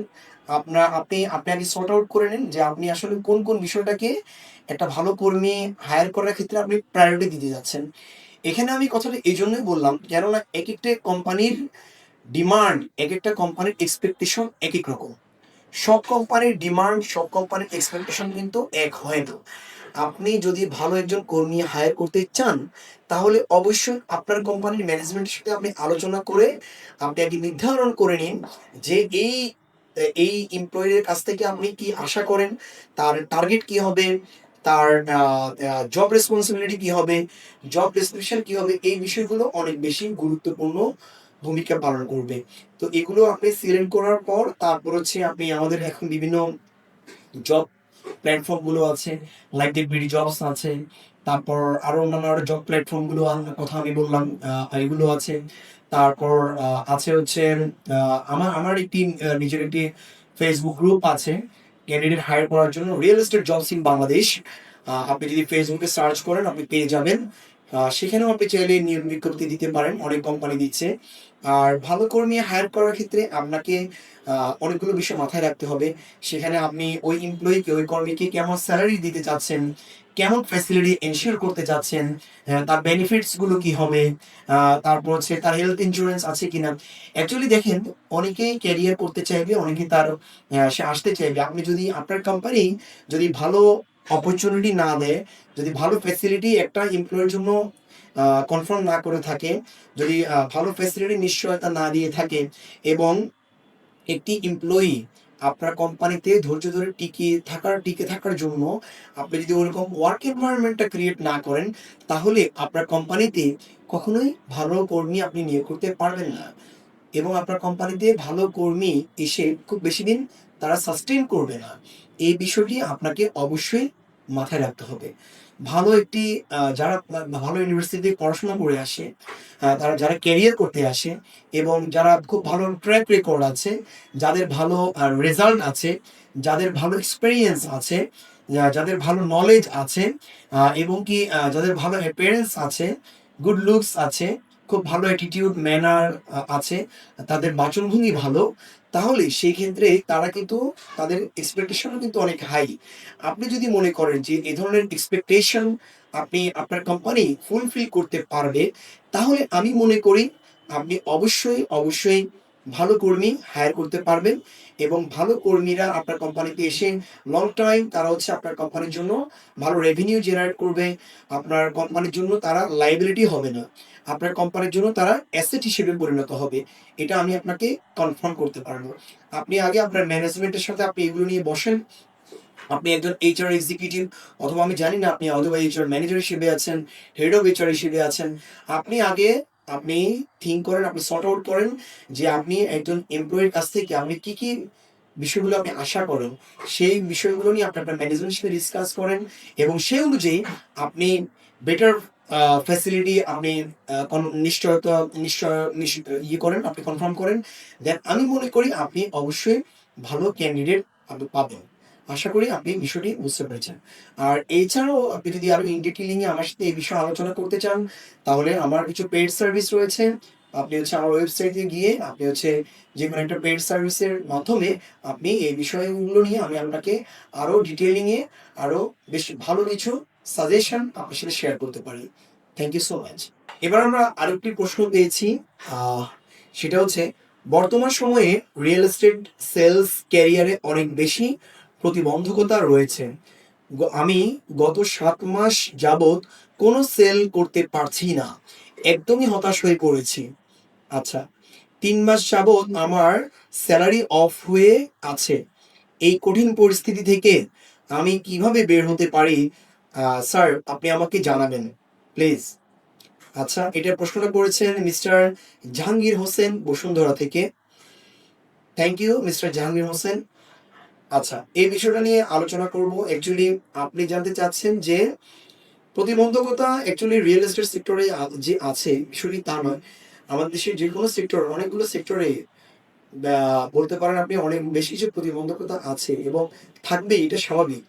আপনি আপনি আগে সর্ট আউট করে নিন যে আপনি আসলে কোন কোন বিষয়টাকে একটা ভালো কর্মী হায়ার করার ক্ষেত্রে আপনি প্রায়োরিটি দিতে যাচ্ছেন। এখানে আমি কথাটা এই জন্যই বললাম, কেননা এক একটা কোম্পানির ডিমান্ড, এক একটা কোম্পানির এক্সপেকটেশন এক এক রকম। সব কোম্পানির ডিমান্ড, সব কোম্পানির এক্সপেকটেশন কিন্তু এক হয় না। আপনি যদি ভালো একজন কর্মী হায়ার করতে চান, তাহলে অবশ্যই আপনার কোম্পানির ম্যানেজমেন্টের সাথে আপনি আলোচনা করে আপনি আগে নির্ধারণ করে নিন যে এই এমপ্লয়ির কাছ থেকে আপনি কি আশা করেন, তার টার্গেট কি হবে, তার জব রেসপন্সিবিলিটি কি হবে, জব ডেসক্রিপশন কি হবে, এই বিষয়গুলো অনেক বেশি গুরুত্বপূর্ণ ভূমিকা পালন করবে। তো এগুলো আপনি সিলেক্ট করার পর তারপর হচ্ছে আপনি আমাদের এখন বিভিন্ন জব প্ল্যাটফর্ম গুলো আছে, লাইক বিডি জবস আছে, তারপর আরো অন্যান্য আরো জব প্ল্যাটফর্ম গুলো কথা আমি বললাম, এগুলো আছে। তারপর আছে হচ্ছে আমার আমার একটি নিজের একটি ফেসবুক গ্রুপ আছে ক্যান্ডিডেট হায়ার করার জন্য, real estate jobs in Bangladesh. আপনি যদি ফেসবুকে সার্চ করেন আপনি পেয়ে যাবেন। সেখানেও আপনি চাইলে নিয়োগ বিজ্ঞপ্তি দিতে পারেন, অনেক কোম্পানি দিচ্ছে। আর ভালো কর্মী হায়ার করার ক্ষেত্রে আপনাকে অনেকগুলো বিষয় মাথায় রাখতে হবে। সেখানে আপনি ওই এমপ্লয়িকে, ওই কর্মীকে কেমন স্যালারি দিতে চাচ্ছেন, কেমন ফ্যাসিলিটি এনশিওর করতে চাচ্ছেন, তার বেনিফিটস গুলো কি হবে, তারপর হচ্ছে তার হেলথ ইন্স্যুরেন্স আছে কিনা। অ্যাকচুয়ালি দেখেন, অনেকেই ক্যারিয়ার করতে চাইবে, অনেকে তার সে আসতে চাইবে। আপনি যদি আপনার কোম্পানি যদি ভালো অপরচুনিটি না দেয়, যদি ভালো ফ্যাসিলিটি একটা এমপ্লয়ের জন্য কনফার্ম না করে থাকে, যদি ভালো ফ্যাসিলিটি নিশ্চয়তা না দিয়ে থাকে, এবং একটি এমপ্লয়ি আপনার কোম্পানিতে ধৈর্য ধরে টিকে থাকার জন্য আপনি যদি ওরকম ওয়ার্ক এনভায়রনমেন্টটা ক্রিয়েট না করেন, তাহলে আপনার কোম্পানিতে কখনোই ভালো কর্মী আপনি নিয়োগ করতে পারবেন না। এবং আপনার কোম্পানিতে ভালো কর্মী এসে খুব বেশি দিন তারা সাস্টেইন করবে না। এই বিষয়টি আপনাকে অবশ্যই মাথায় রাখতে হবে। ভালো একটি যারা ভালো ইউনিভার্সিটিতে পড়াশোনা করে আসে, তারা যারা ক্যারিয়ার করতে আসে এবং যারা খুব ভালো ট্র্যাক রেকর্ড আছে, যাদের ভালো রেজাল্ট আছে, যাদের ভালো এক্সপেরিয়েন্স আছে, যাদের ভালো নলেজ আছে, এবং কি যাদের ভালো অ্যাপিয়ারেন্স আছে, গুড লুকস আছে, খুব ভালো অ্যাটিটিউড ম্যানার আছে, তাদের বাচনভঙ্গি ভালো, তাহলে সেই ক্ষেত্রে তারা কিন্তু তাদের এক্সপেকটেশনও কিন্তু অনেক হাই। আপনি যদি মনে করেন যে এ ধরনের এক্সপেকটেশন আপনি আপনার কোম্পানি ফুলফিল করতে পারবে, তাহলে আমি মনে করি আপনি অবশ্যই ভালো কর্মী হায়ার করতে পারবেন। এবং ভালো কর্মীরা আপনার কোম্পানিতে এসে লং টাইম তারা হচ্ছে আপনার কোম্পানির জন্য ভালো রেভিনিউ জেনারেট করবে। আপনার কোম্পানির জন্য তারা লাইবিলিটি হবে না, আপনার কোম্পানির জন্য তারা অ্যাসেট হিসেবে পরিণত হবে। এটা আমি আপনাকে কনফার্ম করতে পারবো। আপনি আগে আপনার ম্যানেজমেন্টের সাথে আপনি এগুলো নিয়ে বসেন। আপনি একজন এইচআর এক্সিকিউটিভ, অথবা আমি জানি না আপনি অথবা এইচআর ম্যানেজার হিসেবে আছেন, হেড অফ এইচআর হিসেবে আছেন। আপনি আগে আপনি থিঙ্ক করেন, আপনি সর্ট আউট করেন যে আপনি একজন এমপ্লয়ির কাছ থেকে আপনি কি কি বিষয়গুলো আপনি আশা করেন, সেই বিষয়গুলো নিয়ে আপনি আপনার ম্যানেজমেন্টের সাথে ডিসকাস করেন। এবং সেই অনুযায়ী আপনি বেটার ফ্যাসিলিটি আপনি নিশ্চয়তা ইয়ে করেন, আপনি কনফার্ম করেন। দেন আমি মনে করি আপনি অবশ্যই ভালো ক্যান্ডিডেট আপনি পাবেন। আশা করি আপনি বিষয়টি বুঝতে পেরেছেন। আর এছাড়াও আপনি যদি আরো ইন ডিটেইলিং এ আমার সাথে এই বিষয়ে আলোচনা করতে চান, তাহলে আমার কিছু পেইড সার্ভিস রয়েছে। আপনি হচ্ছে আমার ওয়েবসাইটে গিয়ে আপনি হচ্ছে যেকোনো একটা পেইড সার্ভিসের মাধ্যমে আপনি এই বিষয়গুলো নিয়ে আমি আপনাকে আরো ডিটেইলিং এ আরো বেশ ভালো কিছু সাজেশন আপনার সাথে শেয়ার করতে পারি। Thank you so much. এবার আমরা আরেকটি প্রশ্ন পেয়েছি। আহ, সেটা হচ্ছে, বর্তমান সময়ে রিয়েল এস্টেট সেলস ক্যারিয়ারে অনেক বেশি প্রতিবন্ধকতা রয়েছে। আমি গত 7 মাস যাবৎ কোনো সেল করতে পারছি না, একদমই হতাশ হয়ে পড়েছি। আচ্ছা, 3 মাস যাবৎ আমার স্যালারি অফ হয়ে আছে। এই কঠিন পরিস্থিতি থেকে আমি কিভাবে বের হতে পারি, স্যার আপনি আমাকে জানাবেন প্লিজ। আচ্ছা, এটা প্রশ্নটা করেছেন মিস্টার জাহাঙ্গীর হোসেন বসুন্ধরা থেকে। Thank you mister Jahangir Hossain. আচ্ছা, এই বিষয়টা নিয়ে আলোচনা করব। অ্যাকচুয়ালি আপনি জানতে চাচ্ছেন যে প্রতিবন্ধকতা অ্যাকচুয়ালি রিয়েল এস্টেট সেক্টরে যে আছে বিষয়টি তা নয়। আমাদের দেশের যে কোনো সেক্টর, অনেকগুলো সেক্টরে বলতে পারেন আপনি অনেক বেশি কিছু প্রতিবন্ধকতা আছে এবং থাকবে, এটা স্বাভাবিক।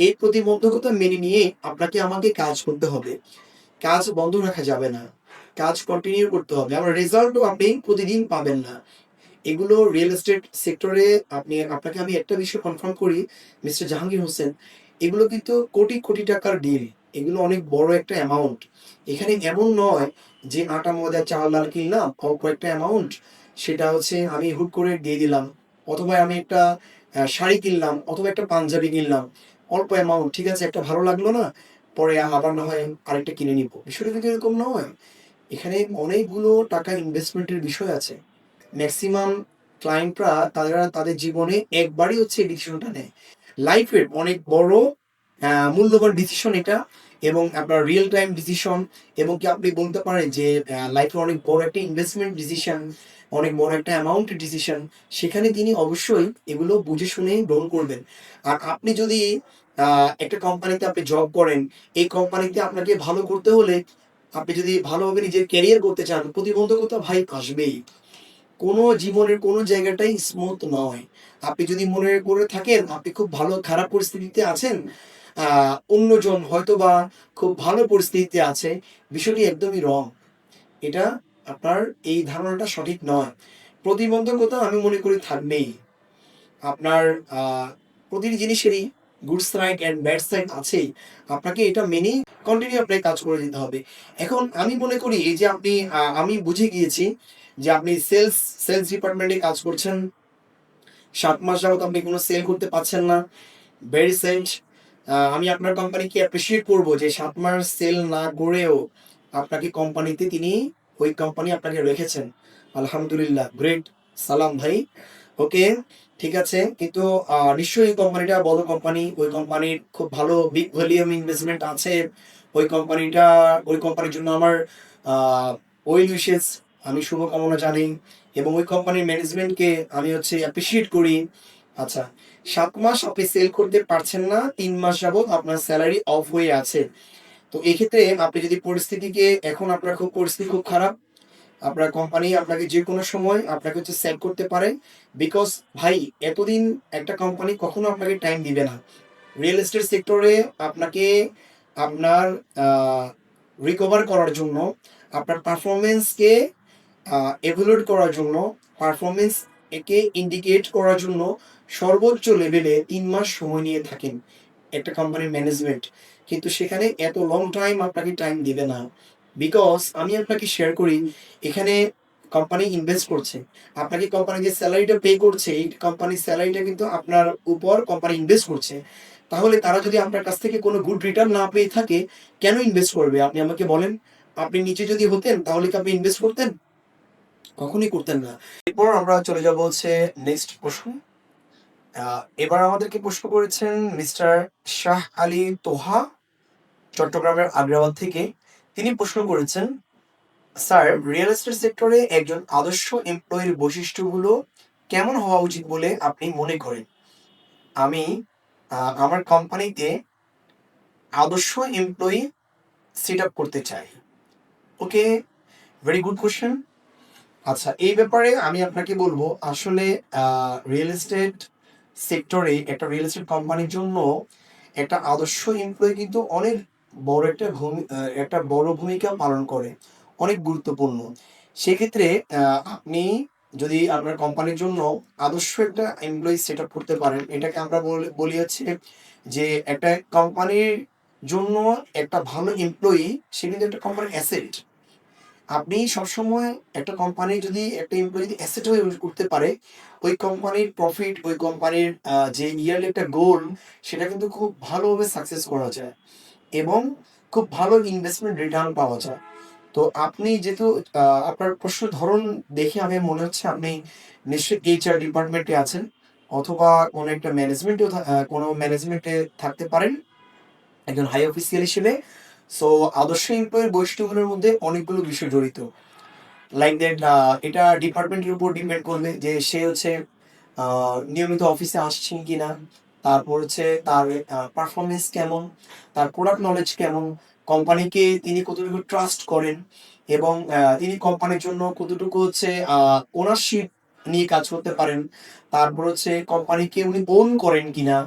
এই প্রতিবন্ধকতা মেনে নিয়ে আপনাকে আমাকে কাজ করতে হবে, কাজ বন্ধ রাখা যাবে না, কাজ কন্টিনিউ করতে হবে। আমার রেজাল্টও আপনি প্রতিদিন পাবেন না। এগুলো রিয়েল এস্টেট সেক্টরে আপনাকে আমি একটা বিষয় কনফার্ম করি মিস্টার জাহাঙ্গীর হোসেন, এগুলো কিন্তু কোটি কোটি টাকার ডিল। এগুলো অনেক বড় একটা অ্যামাউন্ট। এখানে এমন নয় যে আটা ময়দা চাল ডাল কিনলাম অল্প একটা অ্যামাউন্ট, সেটা হচ্ছে আমি হুট করে দিয়ে দিলাম। অথবা আমি একটা শাড়ি কিনলাম অথবা একটা পাঞ্জাবি কিনলাম, অল্প অ্যামাউন্ট, ঠিক আছে, একটা ভালো লাগলো না, পরে আবার না হয় আরেকটা কিনে নিব। বিষয়টা কিন্তু এরকম নয়। এখানে অনেকগুলো টাকা ইনভেস্টমেন্টের বিষয় আছে। ম্যাক্সিমাম ক্লায়েন্টরা তারা তাদের জীবনে একবারই হচ্ছে এই ডিসিশনটা নেয়। লাইফের অনেক বড় মূল্যবান ডিসিশন এটা, এবং আপনার রিয়েল টাইম ডিসিশন, এবং কি আপনি বলতে পারেন যে লাইফের অনেক বড় একটা ইনভেস্টমেন্ট ডিসিশন, অনেক বড় একটা অ্যামাউন্টের ডিসিশন। সেখানে তিনি অবশ্যই এগুলো বুঝে শুনে গ্রহণ করবেন। আর আপনি যদি একটা কোম্পানিতে আপনি জব করেন, এই কোম্পানিতে আপনাকে ভালো করতে হলে আপনি যদি ভালোভাবে নিজের ক্যারিয়ার করতে চান, প্রতিবন্ধকতা ভাই আসবেই। কোনো জীবনের কোনো জায়গাটাই স্মুথ নয়। আপনি যদি মনে করে থাকেন আপনি খুব ভালো খারাপ পরিস্থিতিতে আছেন, আ অন্যজন হয়তোবা খুব ভালো পরিস্থিতিতে আছে, বিষয়টি একদমই রং। এটা আপনার এই ধারণাটা সঠিক নয়। প্রতিবন্ধকতা আমি মনে করি থাকবেই। আপনার আ প্রতিটি জিনিসেরই good side and bad side আছেই। আপনাকে এটা মেনেই কন্টিনিউ আপনাকে কাজ করে যেতে হবে। এখন আমি মনে করি এই যে আপনি আমি বুঝে গিয়েছি যে আপনি সেলস ডিপার্টমেন্টে কাজ করছেন। ৭ মাস যাবত আপনি কোন সেল করতে পারছেন না। Very sad. আমি আপনার কোম্পানিকে অ্যাপ্রিশিয়েট করব যে ৭ মাস সেল না করেও আপনাকে কোম্পানিতে ওই কোম্পানি আপনাকে রেখেছেন। আলহামদুলিল্লাহ, গ্রেট। সালাম ভাই। ওকে, ঠিক আছে। কিন্তু নিশ্চয়ই এই কোম্পানিটা বড় কোম্পানি। ওই কোম্পানির খুব ভালো বিগ ভলিউম ইনভেস্টমেন্ট আছে। ওই কোম্পানির জন্য আমার আ ওয়েল উইশেস, আমি শুভকামনা জানাই এবং ওই কোম্পানির ম্যানেজমেন্টকে আমি অ্যাপ্রিশিয়েট করি। আচ্ছা, ৭ মাস আপনি সেল করতে পারছেন না, ৩ মাস যাবৎ আপনার সেলারি অফ হয়ে আছে। তো এক্ষেত্রে আপনি যদি এখন আপনার পরিস্থিতি খুব খারাপ। আপনার কোম্পানি আপনাকে যেকোনো সময় সেল করতে পারে। বিকজ ভাই এতদিন একটা কোম্পানি কখনো আপনাকে টাইম দিবে না। রিয়েল এস্টেট সেক্টরে আপনাকে আপনার আ রিকভার করার জন্য, আপনার পারফরম্যান্সকে এভালুয়েট করার জন্য, পারফরম্যান্স ইন্ডিকেট করার জন্য সর্বোচ্চ লেভেলে ৩ মাস সময় নিয়ে থাকেন একটা কোম্পানির ম্যানেজমেন্ট। কিন্তু সেখানে এত লং টাইম আপনাকে টাইম দিবে না। বিকজ আমি আপনাকে শেয়ার করি, এখানে কোম্পানি ইনভেস্ট করছে। আপনাকে কোম্পানি যে সেলারিটা পে করছে, এই কোম্পানির সেলারিটা কিন্তু আপনার উপর কোম্পানি ইনভেস্ট করছে। তাহলে তারা যদি আপনার কাছ থেকে কোনো গুড রিটার্ন না পেয়ে থাকে, কেন ইনভেস্ট করবে? আপনি আমাকে বলেন। আপনি নিজে যদি হতেন তাহলে কি আপনি ইনভেস্ট করতেন? কখনোই করতেন না। এরপর আমরা চলে যাব নেক্সট প্রশ্ন। আ এবার আমাদেরকে প্রশ্ন করেছেন মিস্টার শাহ আলী তোহা, চট্টগ্রামের আগ্রাবাদ থেকে। তিনি প্রশ্ন করেছেন, "স্যার, রিয়েল এস্টেট সেক্টরে একজন আদর্শ এমপ্লয়ির বৈশিষ্ট্যগুলো কেমন হওয়া উচিত বলে আপনি মনে করেন? আমি আমার কোম্পানিতে আদর্শ এমপ্লয়ি সেট আপ করতে চাই।" ওকে, ভেরি গুড কোয়েশ্চেন। আচ্ছা, এই ব্যাপারে আমি আপনাকে বলবো আসলে রিয়েল এস্টেট সেক্টরে একটা রিয়েল এস্টেট কোম্পানির জন্য একটা আদর্শ এমপ্লয়ি কিন্তু অনেক একটা বড় ভূমিকা পালন করে। অনেক গুরুত্বপূর্ণ। সেক্ষেত্রে আপনি যদি আপনার কোম্পানির জন্য আদর্শ একটা এমপ্লয়ি সেট আপ করতে পারেন, এটাকে আমরা বলি যে একটা কোম্পানির জন্য একটা ভালো এমপ্লয়ি সে কিন্তু একটা কোম্পানির অ্যাসেট। আপনি সবসময় একটা কোম্পানি যদি একটা এমপ্লয়ি যদি অ্যাসেট হয়ে উঠতে পারে, ওই কোম্পানির প্রফিট, ওই কোম্পানির যে ইয়ারলি একটা গোল, সেটা কিন্তু খুব ভালোভাবে সাকসেস করা যায় এবং খুব ভালো ইনভেস্টমেন্ট রিটার্ন পাওয়া যায়। তো আপনি যেহেতু আপনার প্রশ্নের ধরন দেখে আমি মনে হচ্ছে আপনি নিশ্চয়ই এইচআর ডিপার্টমেন্টে আছেন অথবা কোনো ম্যানেজমেন্টে থাকতে পারেন একজন হাই অফিসিয়াল হিসেবে। সো আদর্শ এমপ্লয়ির বৈশিষ্ট্যগুলোর মধ্যে অনেকগুলো বিষয় জড়িত। লাইক দ্যাট এটা ডিপার্টমেন্টের উপর ডিপেন্ড করবে যে সে নিয়মিত অফিসে আসছেন কিনা, তারপর তার পারফরমেন্স কেমন, তার প্রোডাক্ট নলেজ কেমন, কোম্পানিকে তিনি কতটুকু ট্রাস্ট করেন এবং তিনি কোম্পানির জন্য কতটুকু ওনারশিপ নিয়ে কাজ করতে পারেন, তারপর কোম্পানিকে উনি ওন করেন কিনা।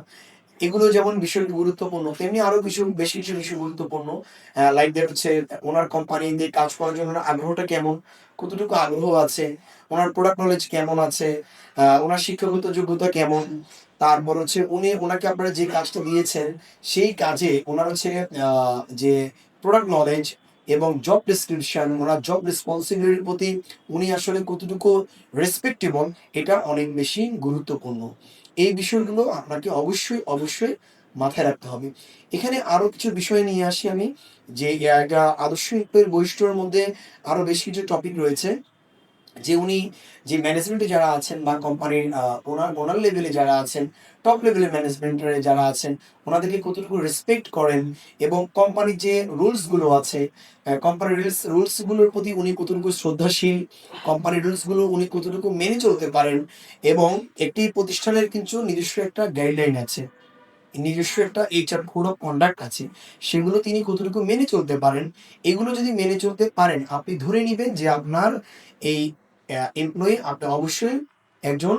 এগুলো যেমন বিষয় গুরুত্বপূর্ণ, তেমনি আরো বেশ কিছু বিষয় গুরুত্বপূর্ণ। লাইক দ্যাট ওনার কোম্পানিতে কাজ করার জন্য ওনার আগ্রহটা কেমন, কতটুকু আগ্রহ আছে, ওনার প্রোডাক্ট নলেজ কেমন আছে, ওনার শিক্ষাগত যোগ্যতা কেমন, তারপর ওনাকে আপনারা যে কাজটা দিয়েছেন সেই কাজে ওনার যে প্রোডাক্ট নলেজ এবং জব ডেসক্রিপশন, ওনার জব রেসপন্সিবিলিটির প্রতি উনি আসলে কতটুকু রেসপেক্টেবল, এটা অনেক বেশি গুরুত্বপূর্ণ। এই বিষয়গুলো আপনাকে অবশ্যই মাথায় রাখতে হবে। এখানে আরো কিছু বিষয় নিয়ে আসি আমি যে একটা আদর্শ এমপ্লয়ির বৈশিষ্ট্যের মধ্যে আরো বেশ কিছু টপিক রয়েছে। যে উনি যে ম্যানেজমেন্টে যারা আছেন বা কোম্পানির ওনার লেভেলে যারা আছেন, টপ লেভেলের ম্যানেজমেন্টে যারা আছেন, ওনাদেরকে কতটুকু রেসপেক্ট করেন এবং কোম্পানির যে রুলস গুলো আছে, কোম্পানির রুলস গুলোর প্রতি উনি কতটুকু শ্রদ্ধাশীল, কোম্পানির রুলস গুলো উনি কতটুকু মেনে চলতে পারেন এবং একটি প্রতিষ্ঠানের কিন্তু নিজস্ব একটা গাইডলাইন আছে। নিজস্ব একটা এইচআর কোড অফ কন্ডাক্ট আছে, সেগুলো তিনি কতটুকু মেনে চলতে পারেন। এগুলো যদি মেনে চলতে পারেন, আপনি ধরে নিবেন যে আপনার এই এমপ্লয়ি আপনি অবশ্যই একজন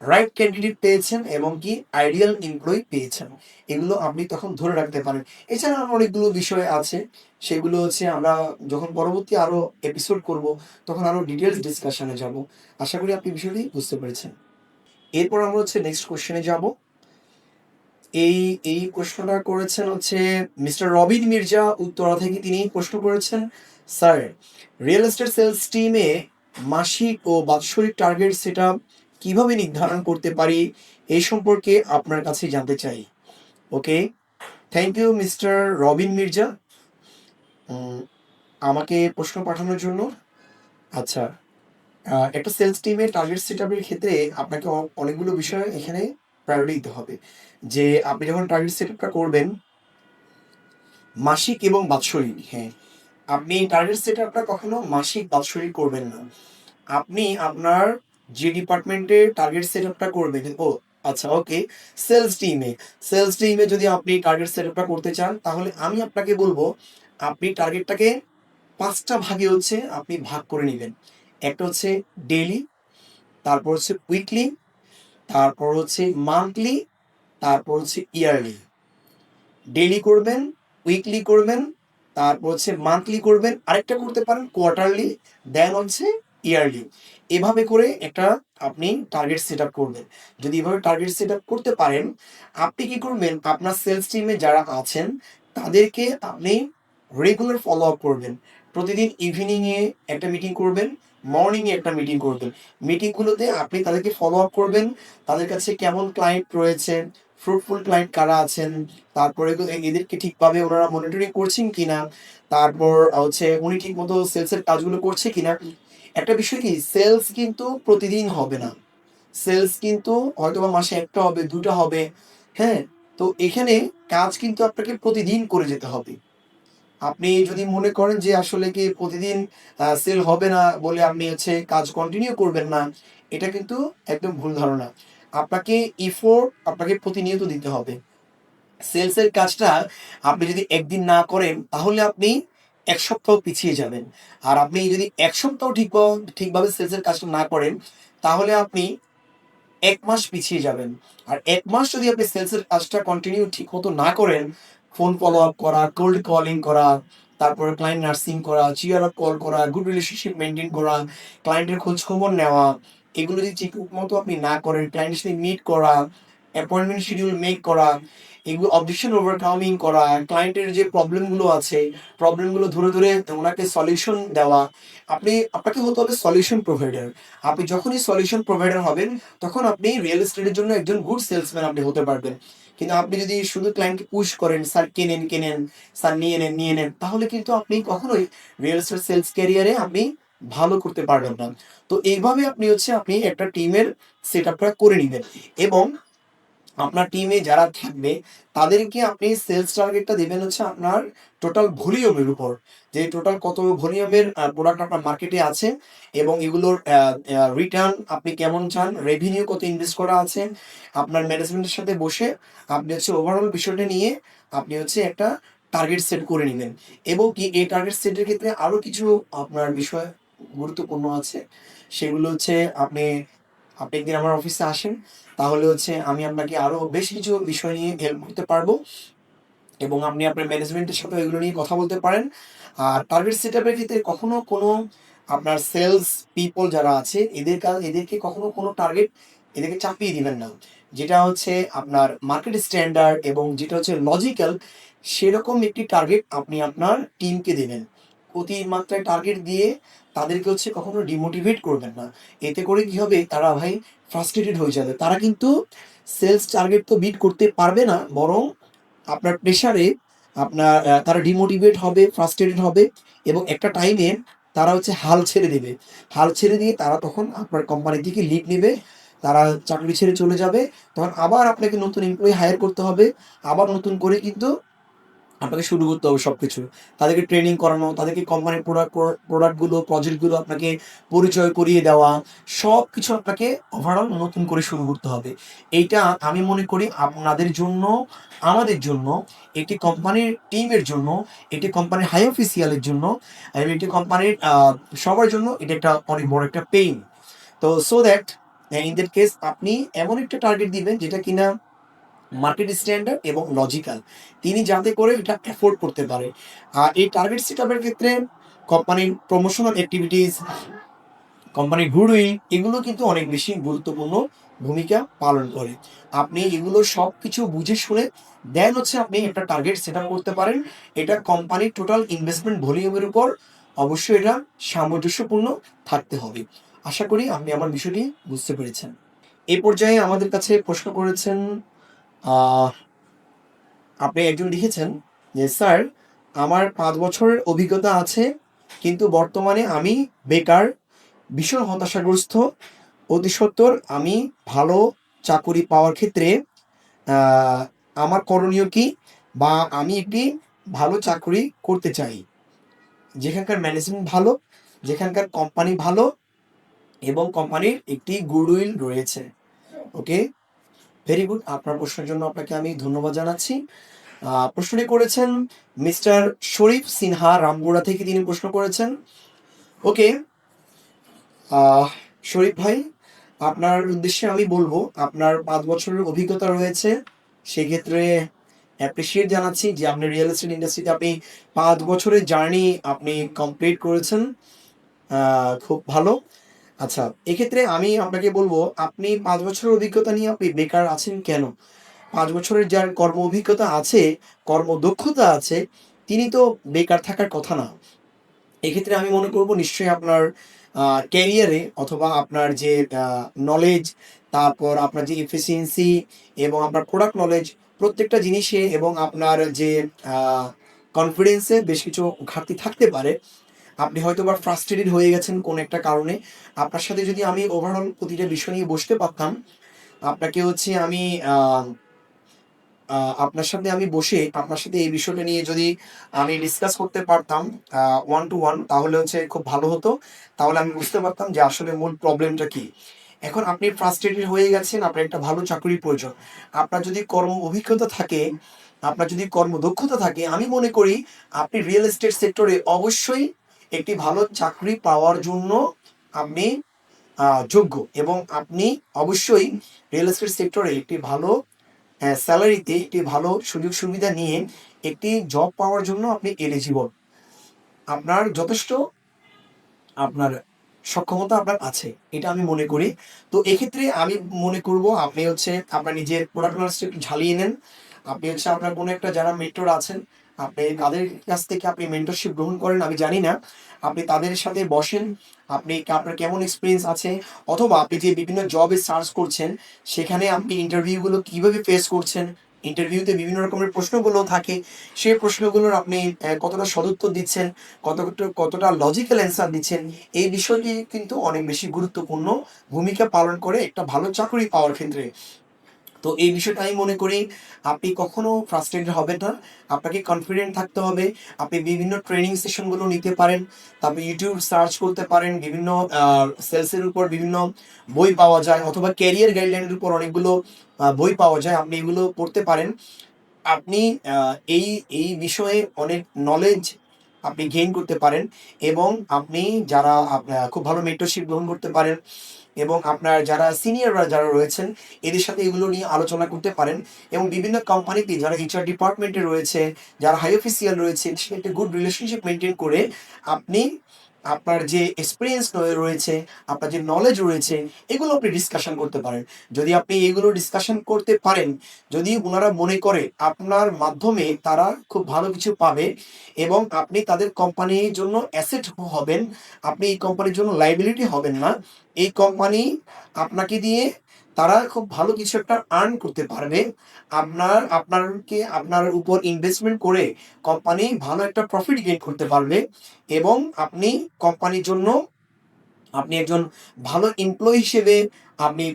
রাইট ক্যান্ডিডেট পেয়েছেন এবং কি আইডিয়াল এমপ্লয়ি পেয়েছেন। এগুলো আপনি তখন ধরে রাখতে পারেন। এছাড়া আরো অনেকগুলো বিষয় আছে, সেগুলো হচ্ছে আমরা যখন পরবর্তী আরো এপিসোড করব, তখন আরো ডিটেইলস ডিসকাশনে যাব। আশা করি আপনি বিষয়টি বুঝতে পেরেছেন। এরপর আমরা হচ্ছে নেক্সট কোশ্চেনে যাব। এই এই প্রশ্নটা করেছেন হচ্ছে মিস্টার রবিন মির্জা উত্তরা থেকে। তিনি প্রশ্ন করেছেন, স্যার, রিয়েল এস্টেট সেলস টিমে মাসিক ও বাৎসরিক টার্গেট সেটা কিভাবে নির্ধারণ করতে পারি, এই সম্পর্কে আপনার কাছে জানতে চাই। Okay, thank you mister Robin Mirza আমাকে প্রশ্ন পাঠানোর জন্য। আচ্ছা, একটা সেলস টিমের টার্গেট সেট আপের ক্ষেত্রে আপনাকে অনেকগুলো বিষয় এখানে প্রায়োরিটি দিতে হবে। যে আপনি যখন টার্গেট সেট আপটা করবেন মাসিক এবং বাৎসরিক, হ্যাঁ, আপনি টার্গেট সেট আপটা কখনো মাসিক বাৎসরিক করবেন না। আপনি আপনার যে ডিপার্টমেন্টে টার্গেট সেট আপটা করবেন, ও আচ্ছা ওকে, সেলস টিমে যদি আপনি টার্গেট সেট আপটা করতে চান, তাহলে আমি আপনাকে বলবো আপনি টার্গেটটাকে 5টা ভাগে হচ্ছে আপনি ভাগ করে নেবেন। একটা হচ্ছে ডেইলি, তারপর হচ্ছে উইকলি, তারপর হচ্ছে মান্থলি, তারপর হচ্ছে ইয়ারলি। ডেইলি করবেন, উইকলি করবেন, তারপর হচ্ছে মান্থলি করবেন, আরেকটা করতে পারেন কোয়ার্টারলি, দেন হচ্ছে ইয়ারলি। এভাবে করে একটা আপনি টার্গেট সেট আপ করবেন। যদি এভাবে টার্গেট সেট আপ করতে পারেন, আপনি কি করবেন, আপনার সেলস টিমে যারা আছেন তাদেরকে আপনি রেগুলার ফলো আপ করবেন। প্রতিদিন ইভিনিংয়ে একটা মিটিং করবেন, মর্নিংয়ে একটা মিটিং করবেন। মিটিংগুলোতে আপনি তাদেরকে ফলো আপ করবেন, তাদের কাছে কেমন ক্লায়েন্ট রয়েছে, ফ্রুটফুল ক্লায়েন্ট কারা আছেন, তারপরে এদেরকে ঠিকভাবে ওনারা মনিটরিং করছেন কিনা, তারপর হচ্ছে উনি ঠিক মতো সেলসের কাজগুলো করছে কিনা। একটা বিষয় কি, সেলস কিন্তু প্রতিদিন হবে না, সেলস কিন্তু হয়তোবা মাসে একটা হবে, দুটা হবে, হ্যাঁ। তো এখানে কাজ কিন্তু আপনাকে প্রতিদিন করে যেতে হবে। আপনি যদি মনে করেন যে আসলে কি প্রতিদিন সেল হবে না বলে আপনি হচ্ছে কাজ কন্টিনিউ করবেন না, এটা কিন্তু একদম ভুল ধারণা। আপনাকে এফোর্ট আপনাকে প্রতিনিয়ত দিতে হবে। সেলসের কাজটা আপনি যদি একদিন না করেন, তাহলে আপনি 1 সপ্তাহ পিছিয়ে যাবেন। আর আপনি যদি 1 সপ্তাহ ঠিকভাবে সেলসের কাজটা না করেন, তাহলে আপনি 1 মাস পিছিয়ে যাবেন। আর 1 মাস যদি আপনি সেলসের কাজটা কন্টিনিউ ঠিক মতো না করেন, ফোন ফলো আপ করা, কোল্ড কলিং করা, তারপরে ক্লায়েন্ট নার্সিং করা, চিয়ার আপ কল করা, গুড রিলেশনশিপ মেনটেন করা, ক্লায়েন্টের খোঁজ খবর নেওয়া, এগুলো যদি ঠিক মতো আপনি না করেন, ক্লায়েন্টের সাথে মিট করা, অ্যাপয়েন্টমেন্ট শিডিউল মেক করা, এগুলো অবজেকশন ওভারকামিং করা, ক্লায়েন্টের যে প্রবলেমগুলো আছে, প্রবলেমগুলো ধরে ধরে ওনাকে সলিউশন দেওয়া। আপনাকে হতে হবে সলিউশন প্রোভাইডার। আপনি যখনই সলিউশন প্রোভাইডার হবেন, তখন আপনি রিয়েল এস্টেটের জন্য একজন গুড সেলসম্যান আপনি হতে পারবেন। কিন্তু আপনি যদি শুধু ক্লায়েন্টকে পুশ করেন, স্যার কেনেন কেনেন, স্যার নিয়ে নেন, তাহলে কিন্তু আপনি কখনোই রিয়েল এস্টেট সেলস ক্যারিয়ারে আপনি ভালো করতে পারবেন না। তো এইভাবে আপনি একটা টিমের সেট আপটা করে নেবেন, এবং আপনার টিমে যারা থাকবে তাদেরকে আপনি সেলস টার্গেটটা দিবেন হচ্ছে আপনার টোটাল ভলিউমের উপর, যে টোটাল কত ভলিউমের প্রোডাক্ট আপনার মার্কেটে আছে, এবং এগুলোর রিটার্ন আপনি কেমন চান, রেভিনিউ কত ইনভেস্ট করা আছে। আপনার ম্যানেজমেন্টের সাথে বসে আপনি হচ্ছে ওভারঅল বিষয়টা নিয়ে আপনি হচ্ছে একটা টার্গেট সেট করে নেবেন। এবং কি এই টার্গেট সেটের ক্ষেত্রে আরও কিছু আপনার বিষয় গুরুত্বপূর্ণ আছে। সেগুলো হচ্ছে আপনি আপনি একদিন আমার অফিসে আসেন, তাহলে হচ্ছে আমি আপনাকে আরো বেশ কিছু বিষয় নিয়ে হেল্প করতে পারবো, এবং আপনি আপনার ম্যানেজমেন্টের সাথে এগুলো নিয়ে কথা বলতে পারেন। আর টার্গেট সেট আপের ক্ষেত্রে কখনো কোনো আপনার সেলস পিপল যারা আছে এদেরকে কখনো কোনো টার্গেট এদেরকে চাপিয়ে দিবেন না। যেটা হচ্ছে আপনার মার্কেট স্ট্যান্ডার্ড এবং যেটা হচ্ছে লজিক্যাল, সেরকম একটি টার্গেট আপনি আপনার টিমকে দেবেন। অতিমাত্রায় টার্গেট দিয়ে তাদেরকে হচ্ছে কখনো ডিমোটিভেট করবেন না। এতে করে কি হবে, তারা ভাই ফ্রাস্ট্রেটেড হয়ে যাবে। তারা কিন্তু সেলস টার্গেট তো বিট করতে পারবে না, বরং আপনার প্রেশারে তারা ডিমোটিভেট হবে, ফ্রাস্ট্রেটেড হবে, এবং একটা টাইমে তারা হচ্ছে হাল ছেড়ে দেবে। হাল ছেড়ে দিয়ে তারা তখন আপনার কোম্পানি থেকে লিভ নেবে, তারা চাকরি ছেড়ে চলে যাবে। তখন আবার আপনাকে নতুন এমপ্লয়ি হায়ার করতে হবে, আবার নতুন করে কিন্তু আপনাকে শুরু করতে হবে সবকিছু। তাদেরকে ট্রেনিং করানো, তাদেরকে কোম্পানির প্রোডাক্টগুলো, প্রজেক্টগুলো আপনাকে পরিচয় করিয়ে দেওয়া, সবকিছু আপনাকে ওভারঅল নতুন করে শুরু করতে হবে। এইটা আমি মনে করি আপনাদের জন্য, আমাদের জন্য, একটি কোম্পানির টিমের জন্য, একটি কোম্পানির হাই অফিসিয়ালের জন্য এবং একটি কোম্পানির সবার জন্য এটা একটা অনেক বড় একটা পেইন। তো so that in that case আপনি এমন একটা টার্গেট দিবেন যেটা কিনা মার্কেট স্ট্যান্ডার্ড এবং লজিক্যাল, তিনি যাতে করে এটা অ্যাফোর্ড করতে পারে। আর এই টার্গেট সেট আপের ক্ষেত্রে কোম্পানির প্রমোশনাল অ্যাক্টিভিটিস, কোম্পানির গুডউইল, এগুলো কিন্তু অনেক বেশি গুরুত্বপূর্ণ ভূমিকা পালন করে। আপনি এগুলো সব কিছু বুঝে শুনে দেন হচ্ছে আপনি একটা টার্গেট সেট আপ করতে পারেন। এটা কোম্পানির টোটাল ইনভেস্টমেন্ট ভলিউমের উপর অবশ্যই এটা সামঞ্জস্যপূর্ণ থাকতে হবে। আশা করি আপনি আমার বিষয়টি বুঝতে পেরেছেন। এই পর্যায়ে আমাদের কাছে প্রশ্ন করেছেন, আহ আপনি একজন লিখেছেন যে, "স্যার, আমার ৫ বছরের অভিজ্ঞতা আছে, কিন্তু বর্তমানে আমি বেকার, ভীষণ হতাশাগ্রস্ত। অতি সত্বর আমি ভালো চাকুরি পাওয়ার ক্ষেত্রে আ আমার করণীয় কি? বা আমি একটি ভালো চাকুরি করতে চাই, যেখানকার ম্যানেজমেন্ট ভালো, যেখানকার কোম্পানি ভালো এবং কোম্পানির একটি গুডউইল রয়েছে।" ওকে, ভেরি গুড। আপনার প্রশ্নের জন্য আপনাকে আমি ধন্যবাদ জানাচ্ছি। প্রশ্নটি করেছেন মিস্টার শরীফ সিনহা, রামপুরা থেকে তিনি প্রশ্ন করেছেন। ওকে, আহ শরীফ ভাই, আপনার উদ্দেশ্যে আমি বলবো, আপনার ৫ বছরের অভিজ্ঞতা রয়েছে। সেক্ষেত্রে অ্যাপ্রিশিয়েট জানাচ্ছি যে আপনি রিয়েল এস্টেট ইন্ডাস্ট্রিতে আপনি ৫ বছরের জার্নি আপনি কমপ্লিট করেছেন। খুব ভালো। আচ্ছা, এক্ষেত্রে আমি আপনাকে বলবো, আপনি ৫ বছরের অভিজ্ঞতা নিয়ে আপনি বেকার আছেন কেন? ৫ বছরের যার কর্ম অভিজ্ঞতা আছে, কর্মদক্ষতা আছে, তিনি তো বেকার থাকার কথা না। এক্ষেত্রে আমি মনে করব নিশ্চয়ই আপনার ক্যারিয়ারে অথবা আপনার যে নলেজ, তারপর আপনার যে এফিসিয়েন্সি এবং আপনার প্রোডাক্ট নলেজ, প্রত্যেকটা জিনিসে এবং আপনার যে আ কনফিডেন্সে বেশ কিছু ঘাটতি থাকতে পারে। আপনি হয়তোবা ফ্রাস্ট্রেটেড হয়ে গেছেন কোনো একটা কারণে। আপনার সাথে যদি আমি ওভারঅল প্রতিটা বিষয় নিয়ে বসতে পারতাম, আপনাকে হচ্ছে আমি আ আ আপনার সাথে আমি বসে আপনার সাথে এই বিষয়টা নিয়ে যদি আমি ডিসকাস করতে পারতাম ওয়ান টু ওয়ান, তাহলে হচ্ছে খুব ভালো হতো। তাহলে আমি বুঝতে পারতাম যে আসলে মূল প্রবলেমটা কি। এখন আপনি ফ্রাস্ট্রেটেড হয়ে গেছেন, আপনার একটা ভালো চাকরির প্রয়োজন। আপনার যদি কর্ম অভিজ্ঞতা থাকে, আপনার যদি কর্মদক্ষতা থাকে, আমি মনে করি আপনি রিয়েল এস্টেট সেক্টরে অবশ্যই একটি ভালো চাকরি পাওয়ার জন্য আপনি যোগ্য এবং আপনি অবশ্যই রিয়েল এস্টেট সেক্টরে একটি ভালো স্যালারিতে একটি ভালো সুযোগ সুবিধা নিয়ে একটি জব পাওয়ার জন্য আপনি এলিজিবল। আপনার যথেষ্ট আপনার সক্ষমতা আপনার আছে। এটা আমি মনে করি। তো এক্ষেত্রে আমি মনে করব আপনি হচ্ছে আপনার নিজের প্রোডাক্ট নলেজটা একটু ঝালিয়ে নেন। আপনি হচ্ছে আপনার কোনো একটা যারা মেন্টর আছেন, আপনি তাদের কাছ থেকে আপনি মেন্টরশিপ গ্রহণ করেন আমি জানি না। আপনি তাদের সাথে বসেন, আপনি আপনার কেমন এক্সপেরিয়েন্স আছে, অথবা আপনি যে বিভিন্ন জবে সার্চ করছেন, সেখানে আপনি ইন্টারভিউগুলো কিভাবে ফেস করছেন, ইন্টারভিউতে বিভিন্ন রকমের প্রশ্নগুলো থাকে। সেই প্রশ্নগুলোর আপনি কতটা সদুত্তর দিচ্ছেন, কতটা লজিক্যাল অ্যান্সার দিচ্ছেন, এই বিষয়টি কিন্তু অনেক বেশি গুরুত্বপূর্ণ ভূমিকা পালন করে একটা ভালো চাকরি পাওয়ার ক্ষেত্রে। তো এই বিষয়টা আমি মনে করি আপনি কখনো ফ্রাস্ট্রেটেড হবেন না। আপনাকে কনফিডেন্ট থাকতে হবে। আপনি বিভিন্ন ট্রেনিং সেশনগুলো নিতে পারেন। তারপর YouTube সার্চ করতে পারেন। বিভিন্ন সেলসের উপর বিভিন্ন বই পাওয়া যায়, অথবা ক্যারিয়ার গাইডলাইনের উপর অনেকগুলো বই পাওয়া যায়। আপনি এগুলো পড়তে পারেন। আপনি আ এই এই বিষয়ে অনেক নলেজ আপনি গেইন করতে পারেন এবং আপনি যারা খুব ভালো মেন্টরশিপ গ্রহণ করতে পারেন এবং আপনার যারা সিনিয়ররা যারা রয়েছেন, এদের সাথে এগুলো নিয়ে আলোচনা করতে পারেন এবং বিভিন্ন কোম্পানিতে যারা HR ডিপার্টমেন্টে রয়েছে, যারা হাই অফিসিয়াল রয়েছে, সেটা একটা গুড রিলেশনশিপ মেইনটেইন করে আপনি আপনার যে এক্সপেরিয়েন্স রয়েছে, আপনার যে নলেজ রয়েছে, এগুলো আপনি ডিসকাশন করতে পারেন। যদি আপনি এগুলো ডিসকাশন করতে পারেন, যদি উনারা মনে করে আপনার মাধ্যমে তারা খুব ভালো কিছু পাবে এবং আপনি তাদের কোম্পানির জন্য অ্যাসেট হবেন, আপনি এই কোম্পানির জন্য লায়াবিলিটি হবেন না। এই কোম্পানি আপনাকে দিয়ে তারা খুব ভালো কিছু একটা আর্ন করতে পারবে। আপনার উপর ইনভেস্টমেন্ট করে কোম্পানি ভালো একটা প্রফিট গেইন করতে পারবে এবং আপনি কোম্পানির জন্য আপনি একজন ভালো এমপ্লয়ি হিসেবে আপনি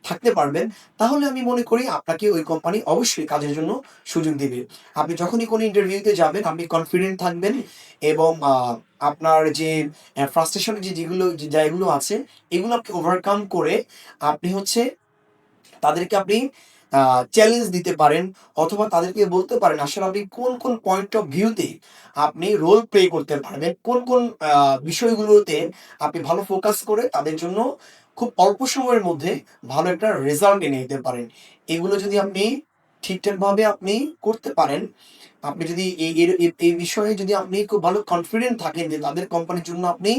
থাকতে পারবেন, তাহলে আমি মনে করি আপনাকে ওই কোম্পানি অবশ্যই কাজের জন্য সুযোগ দিবে। আপনি যখনই কোনো ইন্টারভিউতে যাবেন, আপনি কনফিডেন্ট থাকবেন এবং আপনার যে ফ্রাস্ট্রেশন যে জায়গাগুলো আছে, এগুলো আপনি ওভারকাম করে আপনি হচ্ছে তাদেরকে আপনি চ্যালেঞ্জ দিতে পারেন, অথবা তাদেরকে বলতে পারেন আসলে আপনি কোন পয়েন্ট অফ ভিউতে আপনি রোল প্লে করতে পারবেন, কোন বিষয়গুলোতে আপনি ভালো ফোকাস করে তাদের জন্য খুব অল্প সময়ের মধ্যে ভালো একটা রেজাল্ট এনে দিতে পারেন। এগুলো যদি আপনি ঠিকঠাকভাবে আপনি করতে পারেন, আপনি যদি এই বিষয়ে যদি আপনি খুব ভালো কনফিডেন্ট থাকেন যে তাদের কোম্পানির জন্য আপনি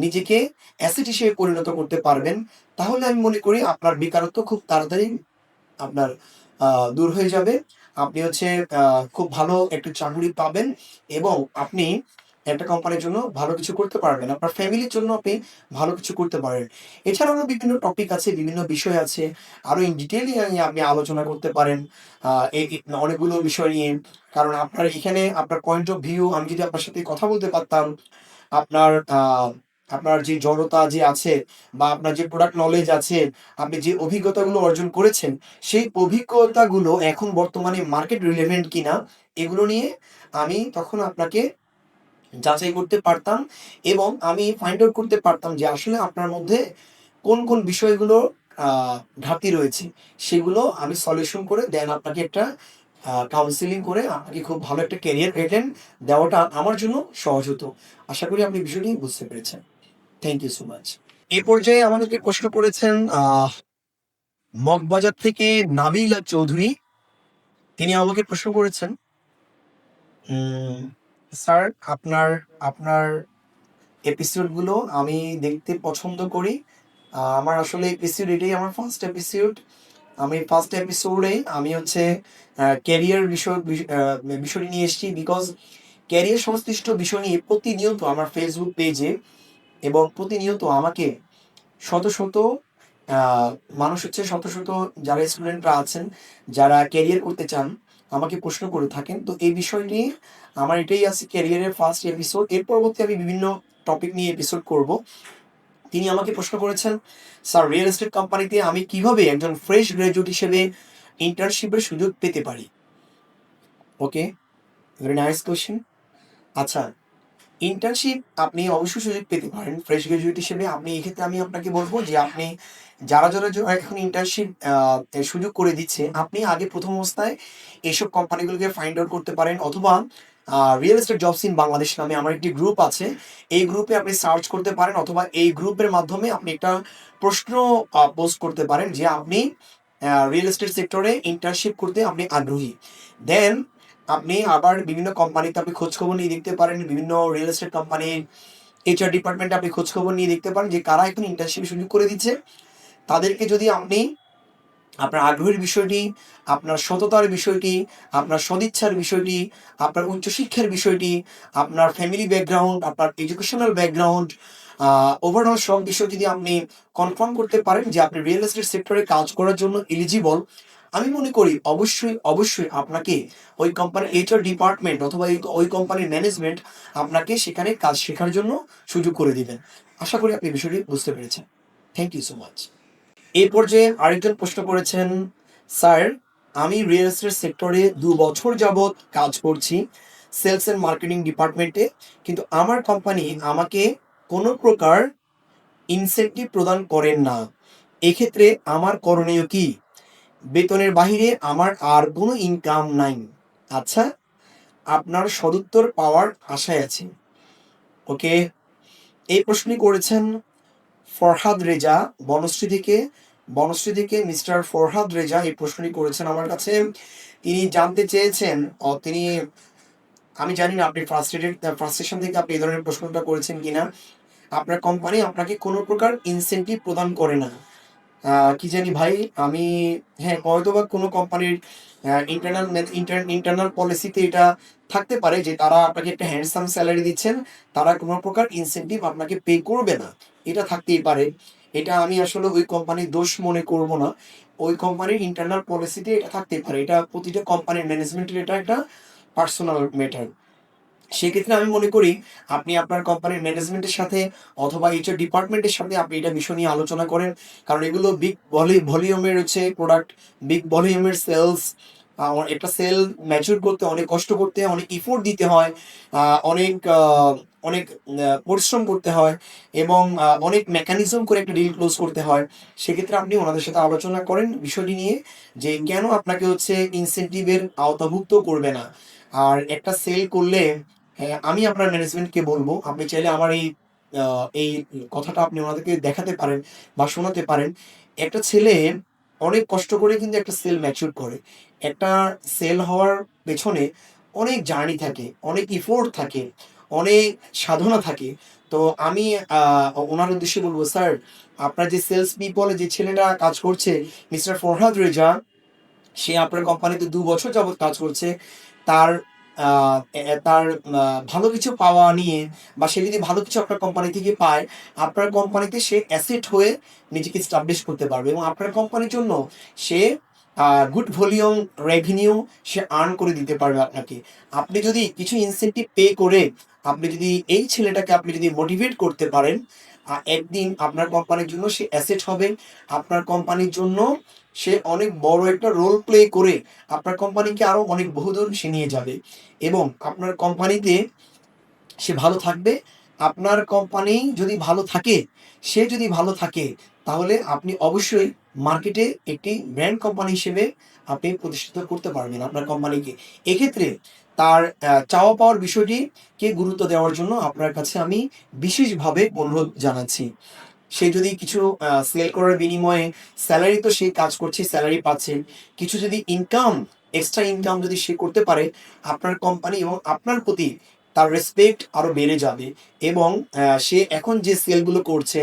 নিজেকে অ্যাসেট হিসেবে পরিণত করতে পারবেন, তাহলে আমি মনে করি আপনার বেকারত্ব খুব তাড়াতাড়ি আপনার দূর হয়ে যাবে। আপনি হচ্ছে খুব ভালো একটা চাকরি পাবেন এবং আপনি একটা কোম্পানির জন্য ভালো কিছু করতে পারবেন। আপনার ফ্যামিলির জন্য আপনি ভালো কিছু করতে পারেন। এছাড়াও আরো বিভিন্ন টপিক আছে, বিভিন্ন বিষয় আছে। আরো ইন ডিটেইলি আপনি আলোচনা করতে পারেন এই অনেকগুলো বিষয় নিয়ে। কারণ আপনার এখানে আপনার পয়েন্ট অফ ভিউ আমি যদি আপনার সাথে কথা বলতে পারতাম, আপনার আপনার যে জড়তা যে আছে বা আপনার যে প্রোডাক্ট নলেজ আছে, আপনি যে অভিজ্ঞতাগুলো অর্জন করেছেন, সেই অভিজ্ঞতাগুলো এখন বর্তমানে মার্কেট রিলেভেন্ট কিনা, এগুলো নিয়ে আমি তখন আপনাকে যাচাই করতে পারতাম এবং আমি ফাইন্ড আউট করতে পারতাম যে আসলে আপনার মধ্যে কোন বিষয়গুলো ঘাটতি রয়েছে। সেগুলো আমি সলিউশন করে দেন আপনাকে একটা কাউন্সেলিং করে আপনাকে খুব ভালো একটা ক্যারিয়ার গাইডলাইন দেওয়াটা আমার জন্য সহজ হতো। আশা করি আপনি বিষয়টি বুঝতে পেরেছেন। Thank you so much. এ পর্যায়ে আমাদেরকে প্রশ্ন করেছেন মগবাজার থেকে নাবিলা চৌধুরী। তিনি আমাকে প্রশ্ন করেছেন, উম, স্যার, আপনার আপনার এপিসোডগুলো আমি দেখতে পছন্দ করি। আমার আসলে এপিসোড এটাই আমার ফার্স্ট এপিসোড। আমি ফার্স্ট এপিসোডেই আমি হচ্ছে ক্যারিয়ার বিষয়টি নিয়ে এসেছি, বিকজ ক্যারিয়ার সংশ্লিষ্ট বিষয় নিয়ে প্রতিনিয়ত আমার ফেসবুক পেজে এবং প্রতিনিয়ত আমাকে শত শত আহ, মানুষ হচ্ছে শত শত যারা স্টুডেন্টরা আছেন, যারা ক্যারিয়ার করতে চান, আমাকে প্রশ্ন করে থাকেন। তো এই বিষয় নিয়ে আমার এটাই আছে ক্যারিয়ারের ফার্স্ট এপিসোড। এর পরবর্তী আমি বিভিন্ন টপিক নিয়ে এপিসোড করব। তিনি আমাকে প্রশ্ন করেছেন, স্যার, রিয়েল এস্টেট কোম্পানিতে আমি কিভাবে একজন ফ্রেশ গ্রাজুয়েট হিসেবে ইন্টার্নশিপের সুযোগ পেতে পারি? ওকে, ভেরি নাইস কোয়েশ্চেন। আচ্ছা, ইন্টার্নশিপ আপনি অবশ্যই সুযোগ পেতে পারেন ফ্রেশ গ্রাজুয়েট হিসেবে। আপনি এক্ষেত্রে আমি আপনাকে বলবো যে আপনি যারা এখন ইন্টার্নশিপ সুযোগ করে দিচ্ছে, আপনি আগে প্রথম অবস্থায় এইসব কোম্পানিগুলোকে ফাইন্ড আউট করতে পারেন, অথবা real estate jobs in Bangladesh নামে আমার একটি গ্রুপ আছে, এই গ্রুপে আপনি সার্চ করতে পারেন, অথবা এই গ্রুপের মাধ্যমে আপনি একটা প্রশ্ন পোস্ট করতে পারেন যে আপনি রিয়েল এস্টেট সেক্টরে ইন্টার্নশিপ করতে আপনি আগ্রহী। দেন আপনি আবার বিভিন্ন কোম্পানিতে আপনি খোঁজখবর নিয়ে দেখতে পারেন, বিভিন্ন রিয়েল এস্টেট কোম্পানির এইচআর ডিপার্টমেন্টে আপনি খোঁজখবর নিয়ে দেখতে পারেন যে কারা এখন ইন্টার্নশিপ সুযোগ করে দিচ্ছে। তাদেরকে যদি আপনি আপনার আগ্রহের বিষয়টি, আপনার সততার বিষয়টি, আপনার সদিচ্ছার বিষয়টি, আপনার উচ্চশিক্ষার বিষয়টি, আপনার ফ্যামিলি ব্যাকগ্রাউন্ড, আপনার এডুকেশনাল ব্যাকগ্রাউন্ড, ওভারঅল সব বিষয় যদি আপনি কনফার্ম করতে পারেন যে আপনি রিয়েল এস্টেট সেক্টরে কাজ করার জন্য এলিজিবল, আমি মনে করি অবশ্যই অবশ্যই আপনাকে ওই কোম্পানির এইচআর ডিপার্টমেন্ট অথবা ওই কোম্পানির ম্যানেজমেন্ট আপনাকে সেখানে কাজ শেখার জন্য সুযোগ করে দিবেন। আশা করি আপনি বিষয়টি বুঝতে পেরেছেন। Thank you so much. এই পর্যায়ে আরেকজন প্রশ্ন করেছেন, স্যার, আমি রিয়েল এস্টেট সেক্টরে 2 বছর যাবৎ কাজ করছি সেলস অ্যান্ড মার্কেটিং ডিপার্টমেন্টে, কিন্তু আমার কোম্পানি আমাকে কোনো প্রকার ইনসেন্টিভ প্রদান করেন না। এক্ষেত্রে আমার করণীয় কি? বেতনের বাহিরে আমার আর কোনো ইনকাম নাই। আচ্ছা, আপনার সদুত্তর পাওয়ার আশায় আছি। ওকে, এই প্রশ্নই করেছেন ফরহাদ রেজা বনশ্রী থেকে। বনশ্রী থেকে মিস্টার ফরহাদ রেজা এই প্রশ্নটি করেছেন আমার কাছে। তিনি জানতে চেয়েছেন, তিনি, আমি জানি না আপনি ফ্রাস্ট্রেশন থেকে আপনি এই ধরনের প্রশ্নটা করেছেন কিনা। আপনার কোম্পানি আপনাকে কোনো প্রকার ইনসেন্টিভ প্রদান করে না। কি জানি ভাই, আমি, হ্যাঁ, হয়তোবা কোনো কোম্পানির ইন্টারনাল পলিসিতে এটা থাকতে পারে যে তারা আপনাকে একটা হ্যান্ডসাম স্যালারি দিচ্ছেন, তারা কোনো প্রকার ইনসেন্টিভ আপনাকে পে করবে না, এটা থাকতেই পারে। এটা আমি আসলে ওই কোম্পানির দোষ মনে করব না। ওই কোম্পানির ইন্টারনাল পলিসিতে এটা থাকতেই পারে, এটা প্রতিটা কোম্পানির ম্যানেজমেন্টের এটা একটা পার্সোনাল ম্যাটার। সেক্ষেত্রে আমি মনে করি আপনি আপনার কোম্পানির ম্যানেজমেন্টের সাথে অথবা এইচআর ডিপার্টমেন্টের সাথে আপনি এটা বিষয় নিয়ে আলোচনা করেন। কারণ এগুলো বিগ ভলিউমের হচ্ছে প্রোডাক্ট, বিগ ভলিউমের সেলস। একটা সেল ম্যাচিউর করতে অনেক কষ্ট করতে হয়, অনেক ইফোর্ট দিতে হয়, অনেক পরিশ্রম করতে হয় এবং অনেক মেকানিজম করে একটা ডিল ক্লোজ করতে হয়। সেক্ষেত্রে আপনি ওনাদের সাথে আলোচনা করেন বিষয়টি নিয়ে যে কেন আপনাকে হচ্ছে ইনসেনটিভের আওতাভুক্ত করবে না। আর একটা সেল করলে হ্যাঁ, আমি আপনার ম্যানেজমেন্টকে বলব, আপনি চাইলে আমার এই কথাটা আপনি ওনাদেরকে দেখাতে পারেন বা শোনাতে পারেন। একটা ছেলে অনেক কষ্ট করে কিন্তু একটা সেল ম্যাচিউর করে। একটা সেল হওয়ার পেছনে অনেক জার্নি থাকে, অনেক ইফোর্ট থাকে, অনেক সাধনা থাকে। তো আমি ওনার উদ্দেশ্যে বলব, স্যার আপনার যে সেলস পিপল যে ছেলেটা কাজ করছে, মিস্টার ফরহাদ রেজা, সে আপনার কোম্পানিতে ২ বছর যাবৎ কাজ করছে। তার আ তার ভালো কিছু পাওয়া নিয়ে বা সে যদি ভালো কিছু আপনার কোম্পানি থেকে পায়, আপনার কোম্পানিতে সে অ্যাসেট হয়ে নিজেকে এস্টাবলিশ করতে পারবে এবং আপনার কোম্পানির জন্য সে আ গুড ভলিউম রেভিনিউ সে আর্ন করে দিতে পারবে আপনাকে। আপনি যদি কিছু ইনসেনটিভ পে করে আপনি যদি এই ছেলেটাকে আপনি যদি মোটিভেট করতে পারেন, একদিন আপনার কোম্পানির জন্য সে অ্যাসেট হবে। আপনার কোম্পানির জন্য সে অনেক বড় একটা রোল প্লে করে আপনার কোম্পানিকে আরো অনেক বহুদূর সে নিয়ে যাবে এবং আপনার কোম্পানিতে সে ভালো থাকবে। আপনার কোম্পানি যদি ভালো থাকে, সে যদি ভালো থাকে, তাহলে আপনি অবশ্যই মার্কেটে একটি ব্র্যান্ড কোম্পানি হিসেবে আপনি প্রতিষ্ঠিত করতে পারবেন আপনার কোম্পানিকে। এক্ষেত্রে তার চাওয়া পাওয়ার বিষয়টিকে গুরুত্ব দেওয়ার জন্য আপনার কাছে আমি বিশেষভাবে অনুরোধ জানাচ্ছি। সে যদি কিছু সেল করার বিনিময়ে স্যালারি, তো সে কাজ করছে, স্যালারি পাচ্ছে। কিছু যদি ইনকাম, এক্সট্রা ইনকাম যদি সে করতে পারে, আপনার কোম্পানি এবং আপনার প্রতি তার রেসপেক্ট আরো বেড়ে যাবে এবং সে এখন যে সেলগুলো করছে,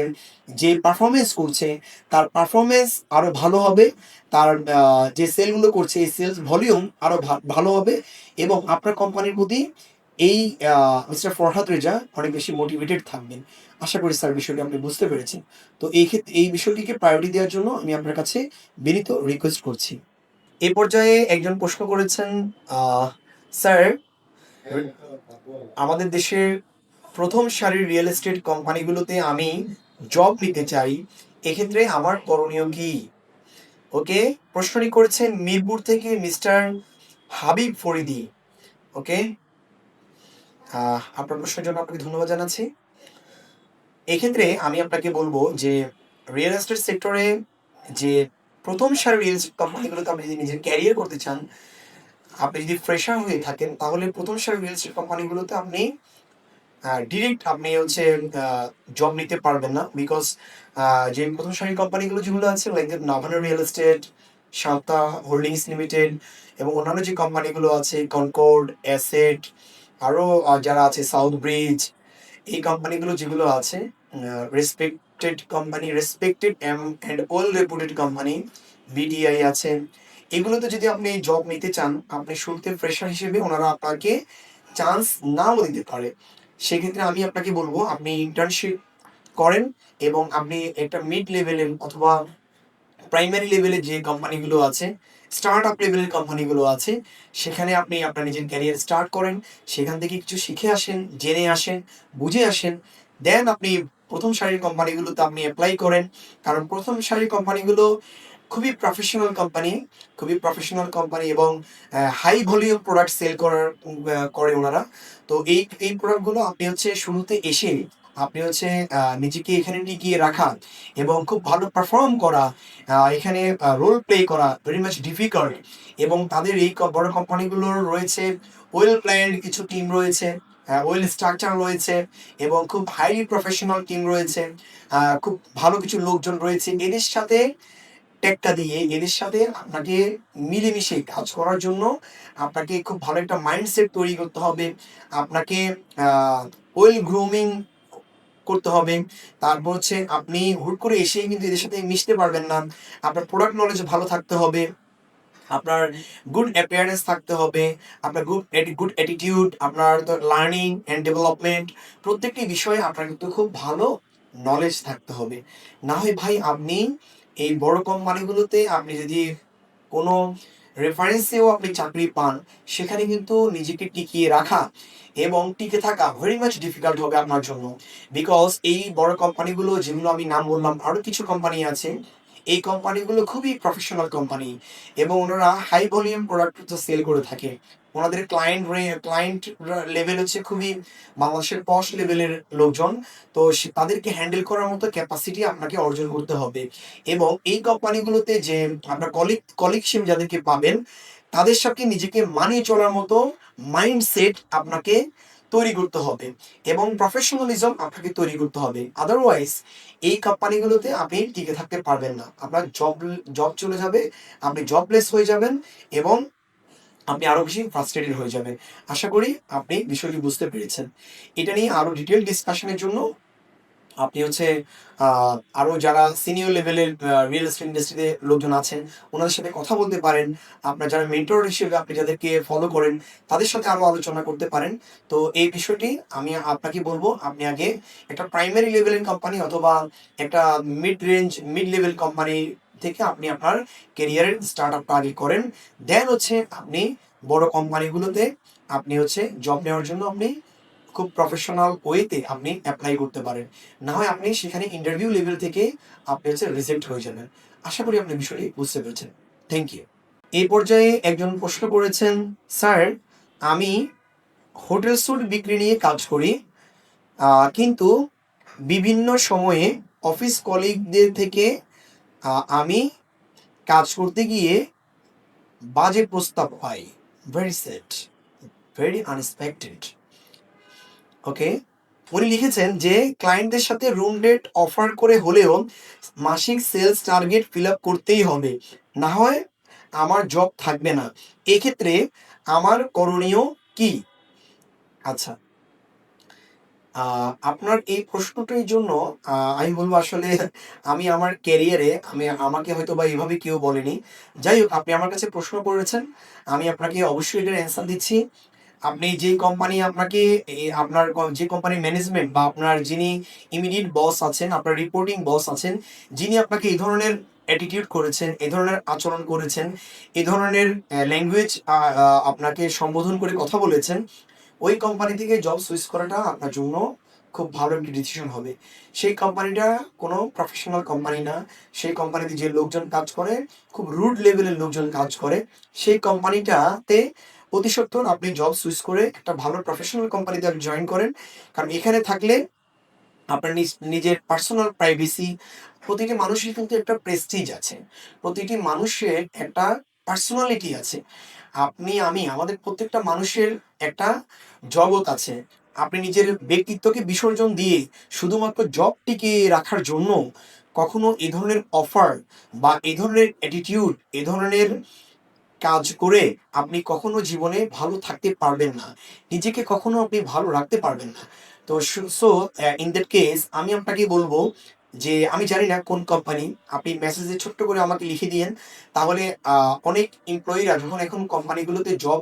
যে পারফরম্যান্স করছে, তার পারফরম্যান্স আরো ভালো হবে। তার যে সেলগুলো করছে, এই সেলস ভলিউম আরো ভালো হবে এবং আপনার কোম্পানির প্রতি এই মিস্টার ফরহাদ রেজা অনেক বেশি মোটিভেটেড থাকবেন। আশা করি স্যার বিষয়টি আপনি বুঝতে পেরেছেন। তো এই ক্ষেত্রে এই বিষয়টিকে প্রায়োরিটি দেওয়ার জন্য আমি আপনার কাছে বিনীত রিকোয়েস্ট করছি। এ পর্যায়ে একজন প্রশ্ন করেছেন, স্যার আমাদের দেশের প্রথম সারির রিয়েল এস্টেট কোম্পানিগুলোতে আমি জব নিতে চাই, এক্ষেত্রে আমার করণীয় কি? ওকে, প্রশ্নটি করেছেন মিরপুর থেকে মিস্টার হাবিব ফরিদি। ওকে, আপনার প্রশ্নের জন্য আপনাকে ধন্যবাদ জানাচ্ছি। এক্ষেত্রে আমি আপনাকে বলবো যে রিয়েল এস্টেট সেক্টরে যে প্রথম সারির রিয়েল এস্টেট কোম্পানিগুলোতে আপনি যদি নিজের ক্যারিয়ার করতে চান, আপনি যদি ফ্রেশার হয়ে থাকেন, তাহলে প্রথম সারির রিয়েল এস্টেট কোম্পানিগুলোতে আপনি ডিরেক্ট আপনি হচ্ছে জব নিতে পারবেন না। বিকজ যে প্রথম সারির কোম্পানিগুলো যেগুলো আছে like Navana real estate, Shanta holdings limited এবং অন্যান্য যে কোম্পানিগুলো আছে কনকর্ড, অ্যাসেট, আরও যারা আছে সাউথ ব্রিজ, এই কোম্পানিগুলো যেগুলো আছে respected company, respected and well রেপুটেড company, BDI আছে, এগুলোতে যদি আপনি জব নিতে চান, আপনি শুরুতে ফ্রেশার হিসেবে ওনারা আপনাকে চান্স নাও দিতে পারে। সেক্ষেত্রে আমি আপনাকে বলবো আপনি ইন্টার্নশিপ করেন এবং আপনি একটা মিড লেভেলের অথবা প্রাইমারি লেভেলে যে কোম্পানিগুলো আছে, স্টার্ট আপ লেভেলের কোম্পানিগুলো আছে, সেখানে আপনি আপনার নিজের ক্যারিয়ার স্টার্ট করেন। সেখান থেকে কিছু শিখে আসেন, জেনে আসেন, বুঝে আসেন। দেন আপনি প্রথম সারির কোম্পানিগুলোতে আপনি অ্যাপ্লাই করেন। কারণ প্রথম সারির কোম্পানিগুলো খুবই প্রফেশনাল কোম্পানি, খুবই প্রফেশনাল কোম্পানি এবং হাই ভলিউম প্রোডাক্ট সেল করে ওনারা। তো এই প্রোডাক্টগুলো আপনি হচ্ছে শুরুতে এসে আপনি হচ্ছে নিজেকে এখানে টিকিয়ে রাখা এবং খুব ভালো পারফর্ম করা, এখানে রোল প্লে করা ভেরি মাচ ডিফিকাল্ট। এবং তাদের এই বড় কোম্পানিগুলোর রয়েছে ওয়েল প্ল্যান্ড কিছু টিম রয়েছে, ওয়েল স্ট্রাকচার রয়েছে এবং খুব হাইলি প্রফেশনাল টিম রয়েছে, খুব ভালো কিছু লোকজন রয়েছে। এদের সাথে টেক্কা দিয়ে, এদের সাথে আপনাকে মিলেমিশে কাজ করার জন্য আপনাকে খুব ভালো একটা মাইন্ডসেট তৈরি করতে হবে। আপনাকে ওয়েল গ্রুমিং করতে হবে। তারপর হচ্ছে আপনি হুট করে এসেই কিন্তু এদের সাথে মিশতে পারবেন না। আপনার প্রোডাক্ট নলেজ ভালো থাকতে হবে। আপনার গুড অ্যাপিয়ারেন্স থাকতে হবে। আপনার গুড অ্যাটিটিউড, আপনার তো লার্নিং অ্যান্ড ডেভেলপমেন্ট, প্রত্যেকটি বিষয়ে আপনার কিন্তু খুব ভালো নলেজ থাকতে হবে। না হয় ভাই আপনি এই বড় কোম্পানিগুলোতে আপনি যদি কোনো রেফারেন্সেও আপনি চাকরি পান, সেখানে কিন্তু নিজেকে টিকিয়ে রাখা এবং টিকে থাকা ভেরি মাচ ডিফিকাল্ট হবে আপনার জন্য। বিকজ এই বড় কোম্পানিগুলো যেগুলো আমি নাম বললাম, আরও কিছু কোম্পানি আছে, এই কোম্পানিগুলো খুবই প্রফেশনাল কোম্পানি এবং ওনারা হাই ভলিউম প্রোডাক্ট সেল করে থাকে। ওনাদের ক্লায়েন্ট লেভেল হচ্ছে খুবই বাংলাদেশের পশ লেভেলের লোকজন। তো তাদেরকে হ্যান্ডেল করার মতো ক্যাপাসিটি আপনাকে অর্জন করতে হবে। এবং এই কোম্পানিগুলোতে যে আপনার কলিগশিপ যাদেরকে পাবেন, তাদের সাথে নিজেকে মানিয়ে চলার মতো মাইন্ডসেট আপনাকে তৈরি করতে হবে এবং প্রফেশনালিজম আপনাকে তৈরি করতে হবে। আদারওয়াইজ এই কোম্পানিগুলোতে আপনি টিকে থাকতে পারবেন না, আপনার জব চলে যাবে, আপনি জবলেস হয়ে যাবেন এবং আপনি আরো বেশি ফ্রাস্ট্রেটেড হয়ে যাবেন। আশা করি আপনি বিষয়টি বুঝতে পেরেছেন। এটা নিয়ে আরো ডিটেল ডিসকাশনের জন্য আপনি হচ্ছে আরো যারা সিনিয়র লেভেলের রিয়েল এস্টেট ইন্ডাস্ট্রিতে লোকজন আছেন, ওনাদের সাথে কথা বলতে পারেন। আপনার যারা মেন্টর হিসেবে আপনি যাদেরকে ফলো করেন, তাদের সাথে আরো আলোচনা করতে পারেন। তো এই বিষয়টি আমি আপনাকে বলবো, আপনি আগে একটা প্রাইমারি লেভেলের কোম্পানি অথবা একটা মিড লেভেল কোম্পানি থেকে আপনি আপনার ক্যারিয়ারের স্টার্ট আপটা আগে করেন। দেন হচ্ছে আপনি বড় কোম্পানিগুলোতে আপনি হচ্ছে জব নেওয়ার জন্য আপনি খুব প্রফেশনাল ওয়েতে আপনি অ্যাপ্লাই করতে পারেন। না হয় আপনি সেখানে ইন্টারভিউ লেভেল থেকে আপনি হচ্ছে রিজেক্ট হয়ে যাবেন। আশা করি আপনি বিষয়টি বুঝতে পেরেছেন। Thank you. এই পর্যায়ে একজন প্রশ্ন করেছেন, স্যার আমি হোটেল স্যুট বিক্রি নিয়ে কাজ করি, কিন্তু বিভিন্ন সময়ে অফিস কলিগদের থেকে আমি কাজ করতে গিয়ে বাজে প্রস্তাব পাই। Very sad, very unexpected. Okay, উনি লিখেছেন যে ক্লায়েন্টদের সাথে রুম রেট অফার করে হলেও মাসিক সেলস টার্গেট ফিল আপ করতেই হবে, না হয় আমার জব থাকবে না। এক্ষেত্রে আমার করণীয় কি? আচ্ছা, আপনার এই প্রশ্নটির জন্য আমি বলবো আসলে আমি আমার ক্যারিয়ারে আমাকে হয়তো বা এইভাবে কেউ বলেনি। যাই হোক, আপনি আমার কাছে প্রশ্ন করেছেন, আমি আপনাকে অবশ্যই এটার অ্যান্সার দিচ্ছি। আপনি যেই কোম্পানি আপনাকে আপনার যে কোম্পানির ম্যানেজমেন্ট বা আপনার যিনি ইমিডিয়েট বস আছেন, আপনার রিপোর্টিং বস আছেন, যিনি আপনাকে এই ধরনের অ্যাটিটিউড করেছেন, এই ধরনের আচরণ করেছেন, এই ধরনের ল্যাঙ্গুয়েজ আপনাকে সম্বোধন করে কথা বলেছেন, ওই কোম্পানি থেকে জব সুইচ করাটা আপনার জন্য খুব ভালো একটি ডিসিশন হবে। সেই কোম্পানিটা কোনো প্রফেশনাল কোম্পানি না। সেই কোম্পানিতে যে লোকজন কাজ করে, খুব রুড লেভেলের লোকজন কাজ করে। সেই কোম্পানিটাতে অতি সত্বর আপনি জব সুইচ করে একটা ভালো প্রফেশনাল কোম্পানিতে আপনি জয়েন করেন। কারণ এখানে থাকলে আপনার নিজের পার্সোনাল প্রাইভেসি, প্রতিটি মানুষের কিন্তু একটা প্রেস্টিজ আছে, প্রতিটি মানুষের একটা পার্সোনালিটি আছে। আমাদের প্রত্যেকটা মানুষের একটা জগৎ আছে। আপনি নিজের ব্যক্তিত্বকে বিসর্জন দিয়ে শুধুমাত্র জব টিকিয়ে রাখার জন্য কখনো এই ধরনের অফার বা এই ধরনের অ্যাটিটিউড, এ ধরনের কাজ করে আপনি কখনো জীবনে ভালো থাকতে পারবেন না। নিজেকে কখনো আপনি ভালো রাখতে পারবেন না। তো ইন দ্যাট কেস আমি আপনাকে বলব যে আমি জানি না কোন কোম্পানি, আপনি মেসেজে ছোট্ট করে আমাকে লিখে দিয়েন। তাহলে অনেক এমপ্লয়িরা যখন এখন কোম্পানিগুলোতে জব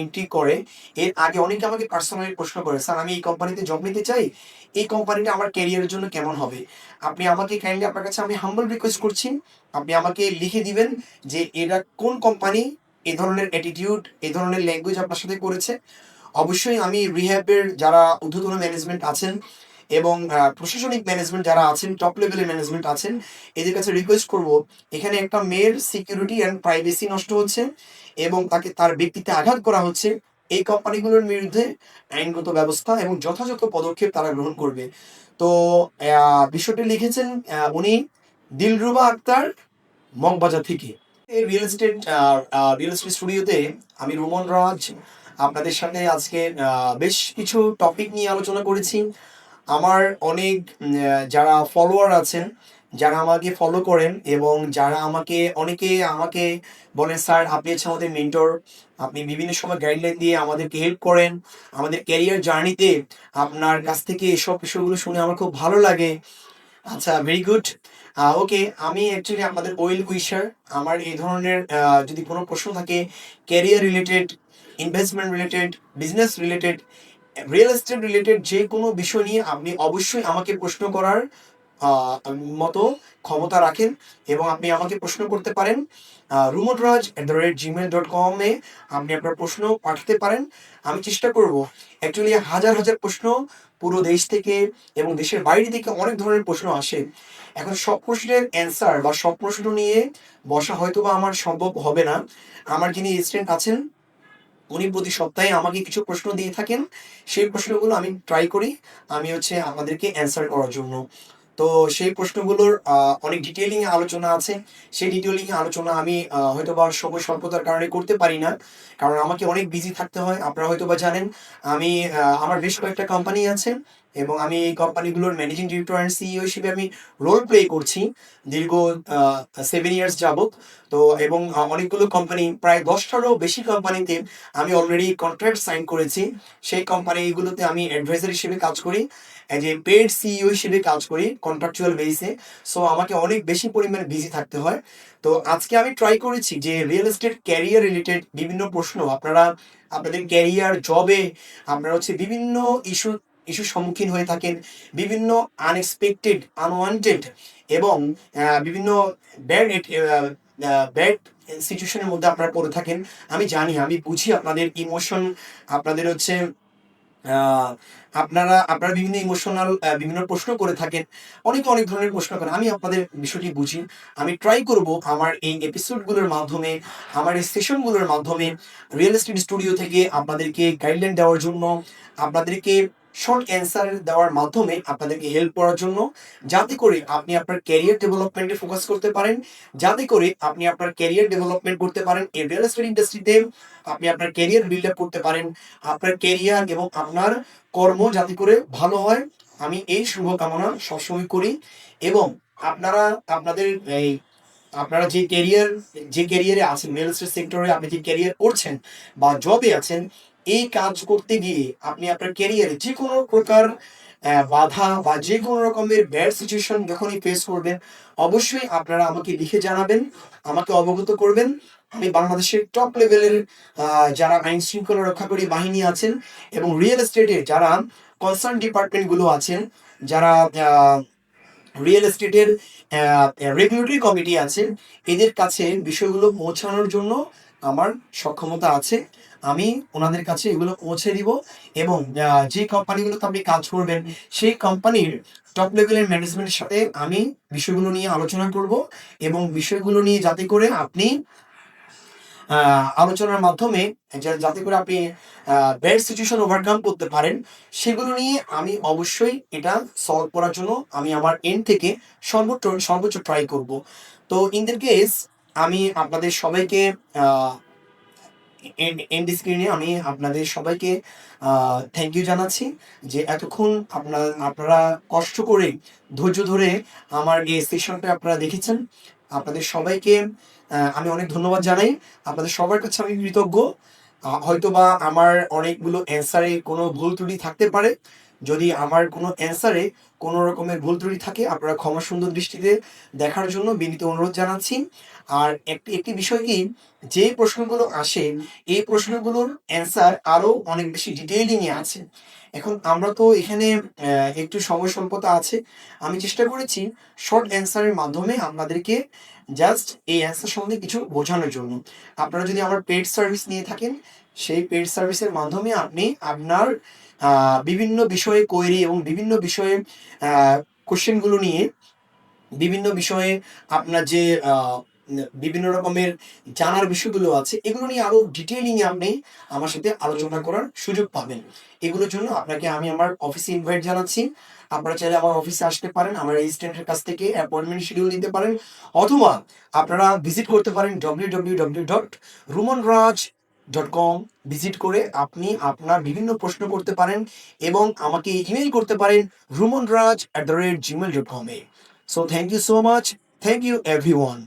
এন্ট্রি করে, এর আগে অনেকে আমাকে পার্সোনালি প্রশ্ন করে, স্যার আমি এই কোম্পানিতে জব নিতে চাই, এই কোম্পানিটা আমার ক্যারিয়ারের জন্য কেমন হবে? আপনি আমাকে কাইন্ডলি, আপনার কাছে আমি হাম্বল রিকোয়েস্ট করছি, আপনি আমাকে লিখে দিবেন যে এরা কোন কোম্পানি এ ধরনের অ্যাটিটিউড, এ ধরনের ল্যাঙ্গুয়েজ আপনার সাথে করেছে। অবশ্যই আমি রিহ্যাবের যারা ঊর্ধ্বতন ম্যানেজমেন্ট আছেন এবং প্রশাসনিক ম্যানেজমেন্ট যারা আছেন, টপ লেভেলের ম্যানেজমেন্ট আছেন, এদের কাছে রিকোয়েস্ট করব, এখানে একটা মেয়ের সিকিউরিটি অ্যান্ড প্রাইভেসি নষ্ট হচ্ছে এবং তার ব্যক্তিত্বে আঘাত করা হচ্ছে। এই কোম্পানিগুলোর বিরুদ্ধে আইনগত ব্যবস্থা এবং যথাযথ পদক্ষেপ তারা গ্রহণ করবে। তো বিষয়টি লিখেছেন উনি দিলরুবা আক্তার, মগবাজার থেকে। এই রিয়েল এস্টেট স্টুডিওতে আমি রুমন রাজ আপনাদের সামনে আজকে বেশ কিছু টপিক নিয়ে আলোচনা করেছি। আমার অনেক যারা ফলোয়ার আছেন, যারা আমাকে ফলো করেন এবং যারা অনেকে আমাকে বলেন, স্যার আপনি হচ্ছে আমাদের মেন্টর, আপনি বিভিন্ন সময় গাইডলাইন দিয়ে আমাদেরকে হেল্প করেন আমাদের ক্যারিয়ার জার্নিতে। আপনার কাছ থেকে এসব বিষয়গুলো শুনে আমার খুব ভালো লাগে। আচ্ছা, ভেরি গুড। ওকে, আমি অ্যাকচুয়ালি আপনাদের ওয়েল উইশার। আমার এই ধরনের যদি কোনো প্রশ্ন থাকে career related, investment related, business related, real estate related যে কোনো বিষয় নিয়ে আপনি অবশ্যই আমাকে প্রশ্ন করার মতো ক্ষমতা রাখেন এবং আপনি আমাকে প্রশ্ন করতে পারেন। rumonraj@gmail.com-এ আপনি আপনার প্রশ্ন পাঠাতে পারেন। আমি চেষ্টা করব অ্যাকচুয়ালি হাজার, হাজার প্রশ্ন পুরো দেশ থেকে এবং দেশের বাইরে থেকে অনেক ধরনের প্রশ্ন আসে। এখন সব প্রশ্নের অ্যান্সার বা সব প্রশ্ন নিয়ে বসা হয়তোবা আমার সম্ভব হবে না। আমার যিনি অ্যাসিস্ট্যান্ট আছেন উনি প্রতি সপ্তাহে আমাকে কিছু প্রশ্ন দিয়ে থাকেন। সেই প্রশ্নগুলো আমি ট্রাই করি আমি হচ্ছে আপনাদেরকে অ্যান্সার করার জন্য। তো সেই প্রশ্নগুলোর অনেক ডিটেইলিং এ আলোচনা আছে। সেই ডিটেইলিং এ আলোচনা আমি হয়তোবা সময় স্বল্পতার কারণে করতে পারি না। কারণ আমাকে অনেক বিজি থাকতে হয়। আপনারা হয়তোবা জানেন আমি আমার বেশ কয়েকটা কোম্পানি আছে এবং আমি এই কোম্পানিগুলোর ম্যানেজিং ডিরেক্টর অ্যান্ড সিইও হিসেবে আমি রোল প্লে করছি দীর্ঘ 7 ইয়ার্স যাবত। তো এবং অনেকগুলো কোম্পানি প্রায় ১০ টারও বেশি কোম্পানিতে আমি অলরেডি কন্ট্রাক্ট সাইন করেছি। সেই কোম্পানিগুলোতে আমি অ্যাডভাইজার হিসেবে কাজ করি। অ্যাজ এ পেইড সিইও হিসেবে কাজ করি কন্ট্রাকচুয়াল বেসিসে। সো আমাকে অনেক বেশি পরিমাণে বিজি থাকতে হয়। তো আজকে আমি ট্রাই করেছি যে রিয়েল এস্টেট ক্যারিয়ার রিলেটেড বিভিন্ন প্রশ্ন আপনারা আপনাদের ক্যারিয়ার, জবে আপনারা হচ্ছে বিভিন্ন ইস্যুর সম্মুখীন হয়ে থাকেন। বিভিন্ন আনএক্সপেক্টেড, আনওয়ান্টেড এবং বিভিন্ন ব্যাড ব্যাড সিচুয়েশনের মধ্যে আপনারা পড়ে থাকেন। আমি জানি, আমি বুঝি আপনাদের ইমোশন, আপনাদের হচ্ছে আহ, আপনারা বিভিন্ন ইমোশনাল বিভিন্ন প্রশ্ন করে থাকেন। অনেকে অনেক ধরনের প্রশ্ন করেন। আমি আপনাদের বিষয়টি বুঝি। আমি ট্রাই করব আমার এই এপিসোডগুলোর মাধ্যমে, আমার এই সেশনগুলোর মাধ্যমে রিয়েল এস্টেট স্টুডিও থেকে আপনাদেরকে গাইডলাইন দেওয়ার জন্য, আপনাদেরকে শর্ট অ্যান্সার দেওয়ার মাধ্যমে আপনাদেরকে হেল্প করার জন্য, যাতে করে আপনি আপনার ক্যারিয়ার ডেভেলপমেন্টে ফোকাস করতে পারেন, যাতে করে আপনি আপনার ক্যারিয়ার ডেভেলপমেন্ট করতে পারেন এই রিয়েল এস্টেট ইন্ডাস্ট্রিতে, আপনি আপনার ক্যারিয়ার বিল্ড আপ করতে পারেন, আপনার ক্যারিয়ার এবং আপনার কর্ম যাতে করে ভালো হয়। আমি এই শুভকামনা সবসময় করি এবং আপনারা আপনাদের এই আপনারা যে ক্যারিয়ারে আছেন, রিয়েল এস্টেট সেক্টরে আপনি যে ক্যারিয়ার করছেন বা জবে আছেন, এই কাজ করতে গিয়ে আপনি আপনার ক্যারিয়ারে যে কোনো প্রকার বাধা বা যে কোনো রকমের ব্যাড সিচুয়েশন যখনই ফেস করবেন, অবশ্যই আপনারা আমাকে লিখে জানাবেন, আমাকে অবগত করবেন। আমি বাংলাদেশের টপ লেভেলের যারা আইন শৃঙ্খলা রক্ষাকারী বাহিনী আছেন এবং রিয়েল এস্টেটের যারা কনসার্ন ডিপার্টমেন্টগুলো আছেন, যারা রিয়েল এস্টেটের রেগুলেটরি কমিটি আছে, এদের কাছে বিষয়গুলো পৌঁছানোর জন্য আমার সক্ষমতা আছে। আমি ওনাদের কাছে এগুলো পৌঁছে দিব এবং যে কোম্পানিগুলোতে আপনি কাজ করবেন সেই কোম্পানির টপ লেভেলের ম্যানেজমেন্টের সাথে আমি বিষয়গুলো নিয়ে আলোচনা করব এবং বিষয়গুলো নিয়ে যাতে করে আপনি আলোচনার মাধ্যমে যাতে করে আপনি ব্যাড সিচুয়েশন ওভারকাম করতে পারেন, সেগুলো নিয়ে আমি অবশ্যই এটা সলভ করার জন্য আমি আমার এন্ড থেকে সর্বোচ্চ ট্রাই করব। তো ইন দ্যাট কেস আমি আপনাদের সবাইকে এন্ড স্ক্রিনে আমি আপনাদের সবাইকে থ্যাংক ইউ জানাচ্ছি যে এতক্ষণ আপনারা কষ্ট করে ধৈর্য ধরে আমার এই সেশনটা আপনারা দেখেছেন। আপনাদের সবাইকে আমি অনেক ধন্যবাদ জানাই। আপনাদের সবার কাছে আমি কৃতজ্ঞ। হয়তোবা আমার অনেকগুলো অ্যান্সারে কোনো ভুল ত্রুটি থাকতে পারে। যদি আমার কোনো অ্যান্সারে কোনো রকমের ভুল ত্রুটি থাকে আপনারা ক্ষমা সুন্দর দৃষ্টিতে দেখার জন্য বিনীত অনুরোধ জানাচ্ছি। আর একটি একটি বিষয় কি, যে প্রশ্নগুলো আসে এই প্রশ্নগুলোর অ্যান্সার আরো অনেক বেশি ডিটেইলিং এ আছে। এখন আমরা তো এখানে একটু সময় স্বল্পতা আছে। আমি চেষ্টা করেছি শর্ট অ্যান্সারের মাধ্যমে আপনাদেরকে জাস্ট এই অ্যান্সার সম্বন্ধে কিছু বোঝানোর জন্য। আপনারা যদি আমার পেইড সার্ভিস নিয়ে থাকেন, সেই পেইড সার্ভিসের মাধ্যমে আপনি আপনার বিভিন্ন বিষয়ে কোয়েরি এবং বিভিন্ন বিষয়ে কোশ্চেনগুলো নিয়ে, বিভিন্ন বিষয়ে আপনার যে বিভিন্ন রকমের জানার বিষয়গুলো আছে এগুলো নিয়ে আরো ডিটেইলিং এ আপনি আমার সাথে আলোচনা করার সুযোগ পাবেন। এগুলোর জন্য আপনাকে আমি আমার অফিসে ইনভাইট জানাচ্ছি। আপনারা চাইলে আমার অফিসে আসতে পারেন, আমার অ্যাসিস্ট্যান্টের কাছ থেকে অ্যাপয়েন্টমেন্ট শিডিউল নিতে পারেন, অথবা আপনারা ভিজিট করতে পারেন www.rumonraj.com। ভিজিট করে আপনি আপনার বিভিন্ন প্রশ্ন করতে পারেন এবং আমাকে ইমেইল করতে পারেন rumonraj@gmail.com A. So thank you so much. Thank you everyone.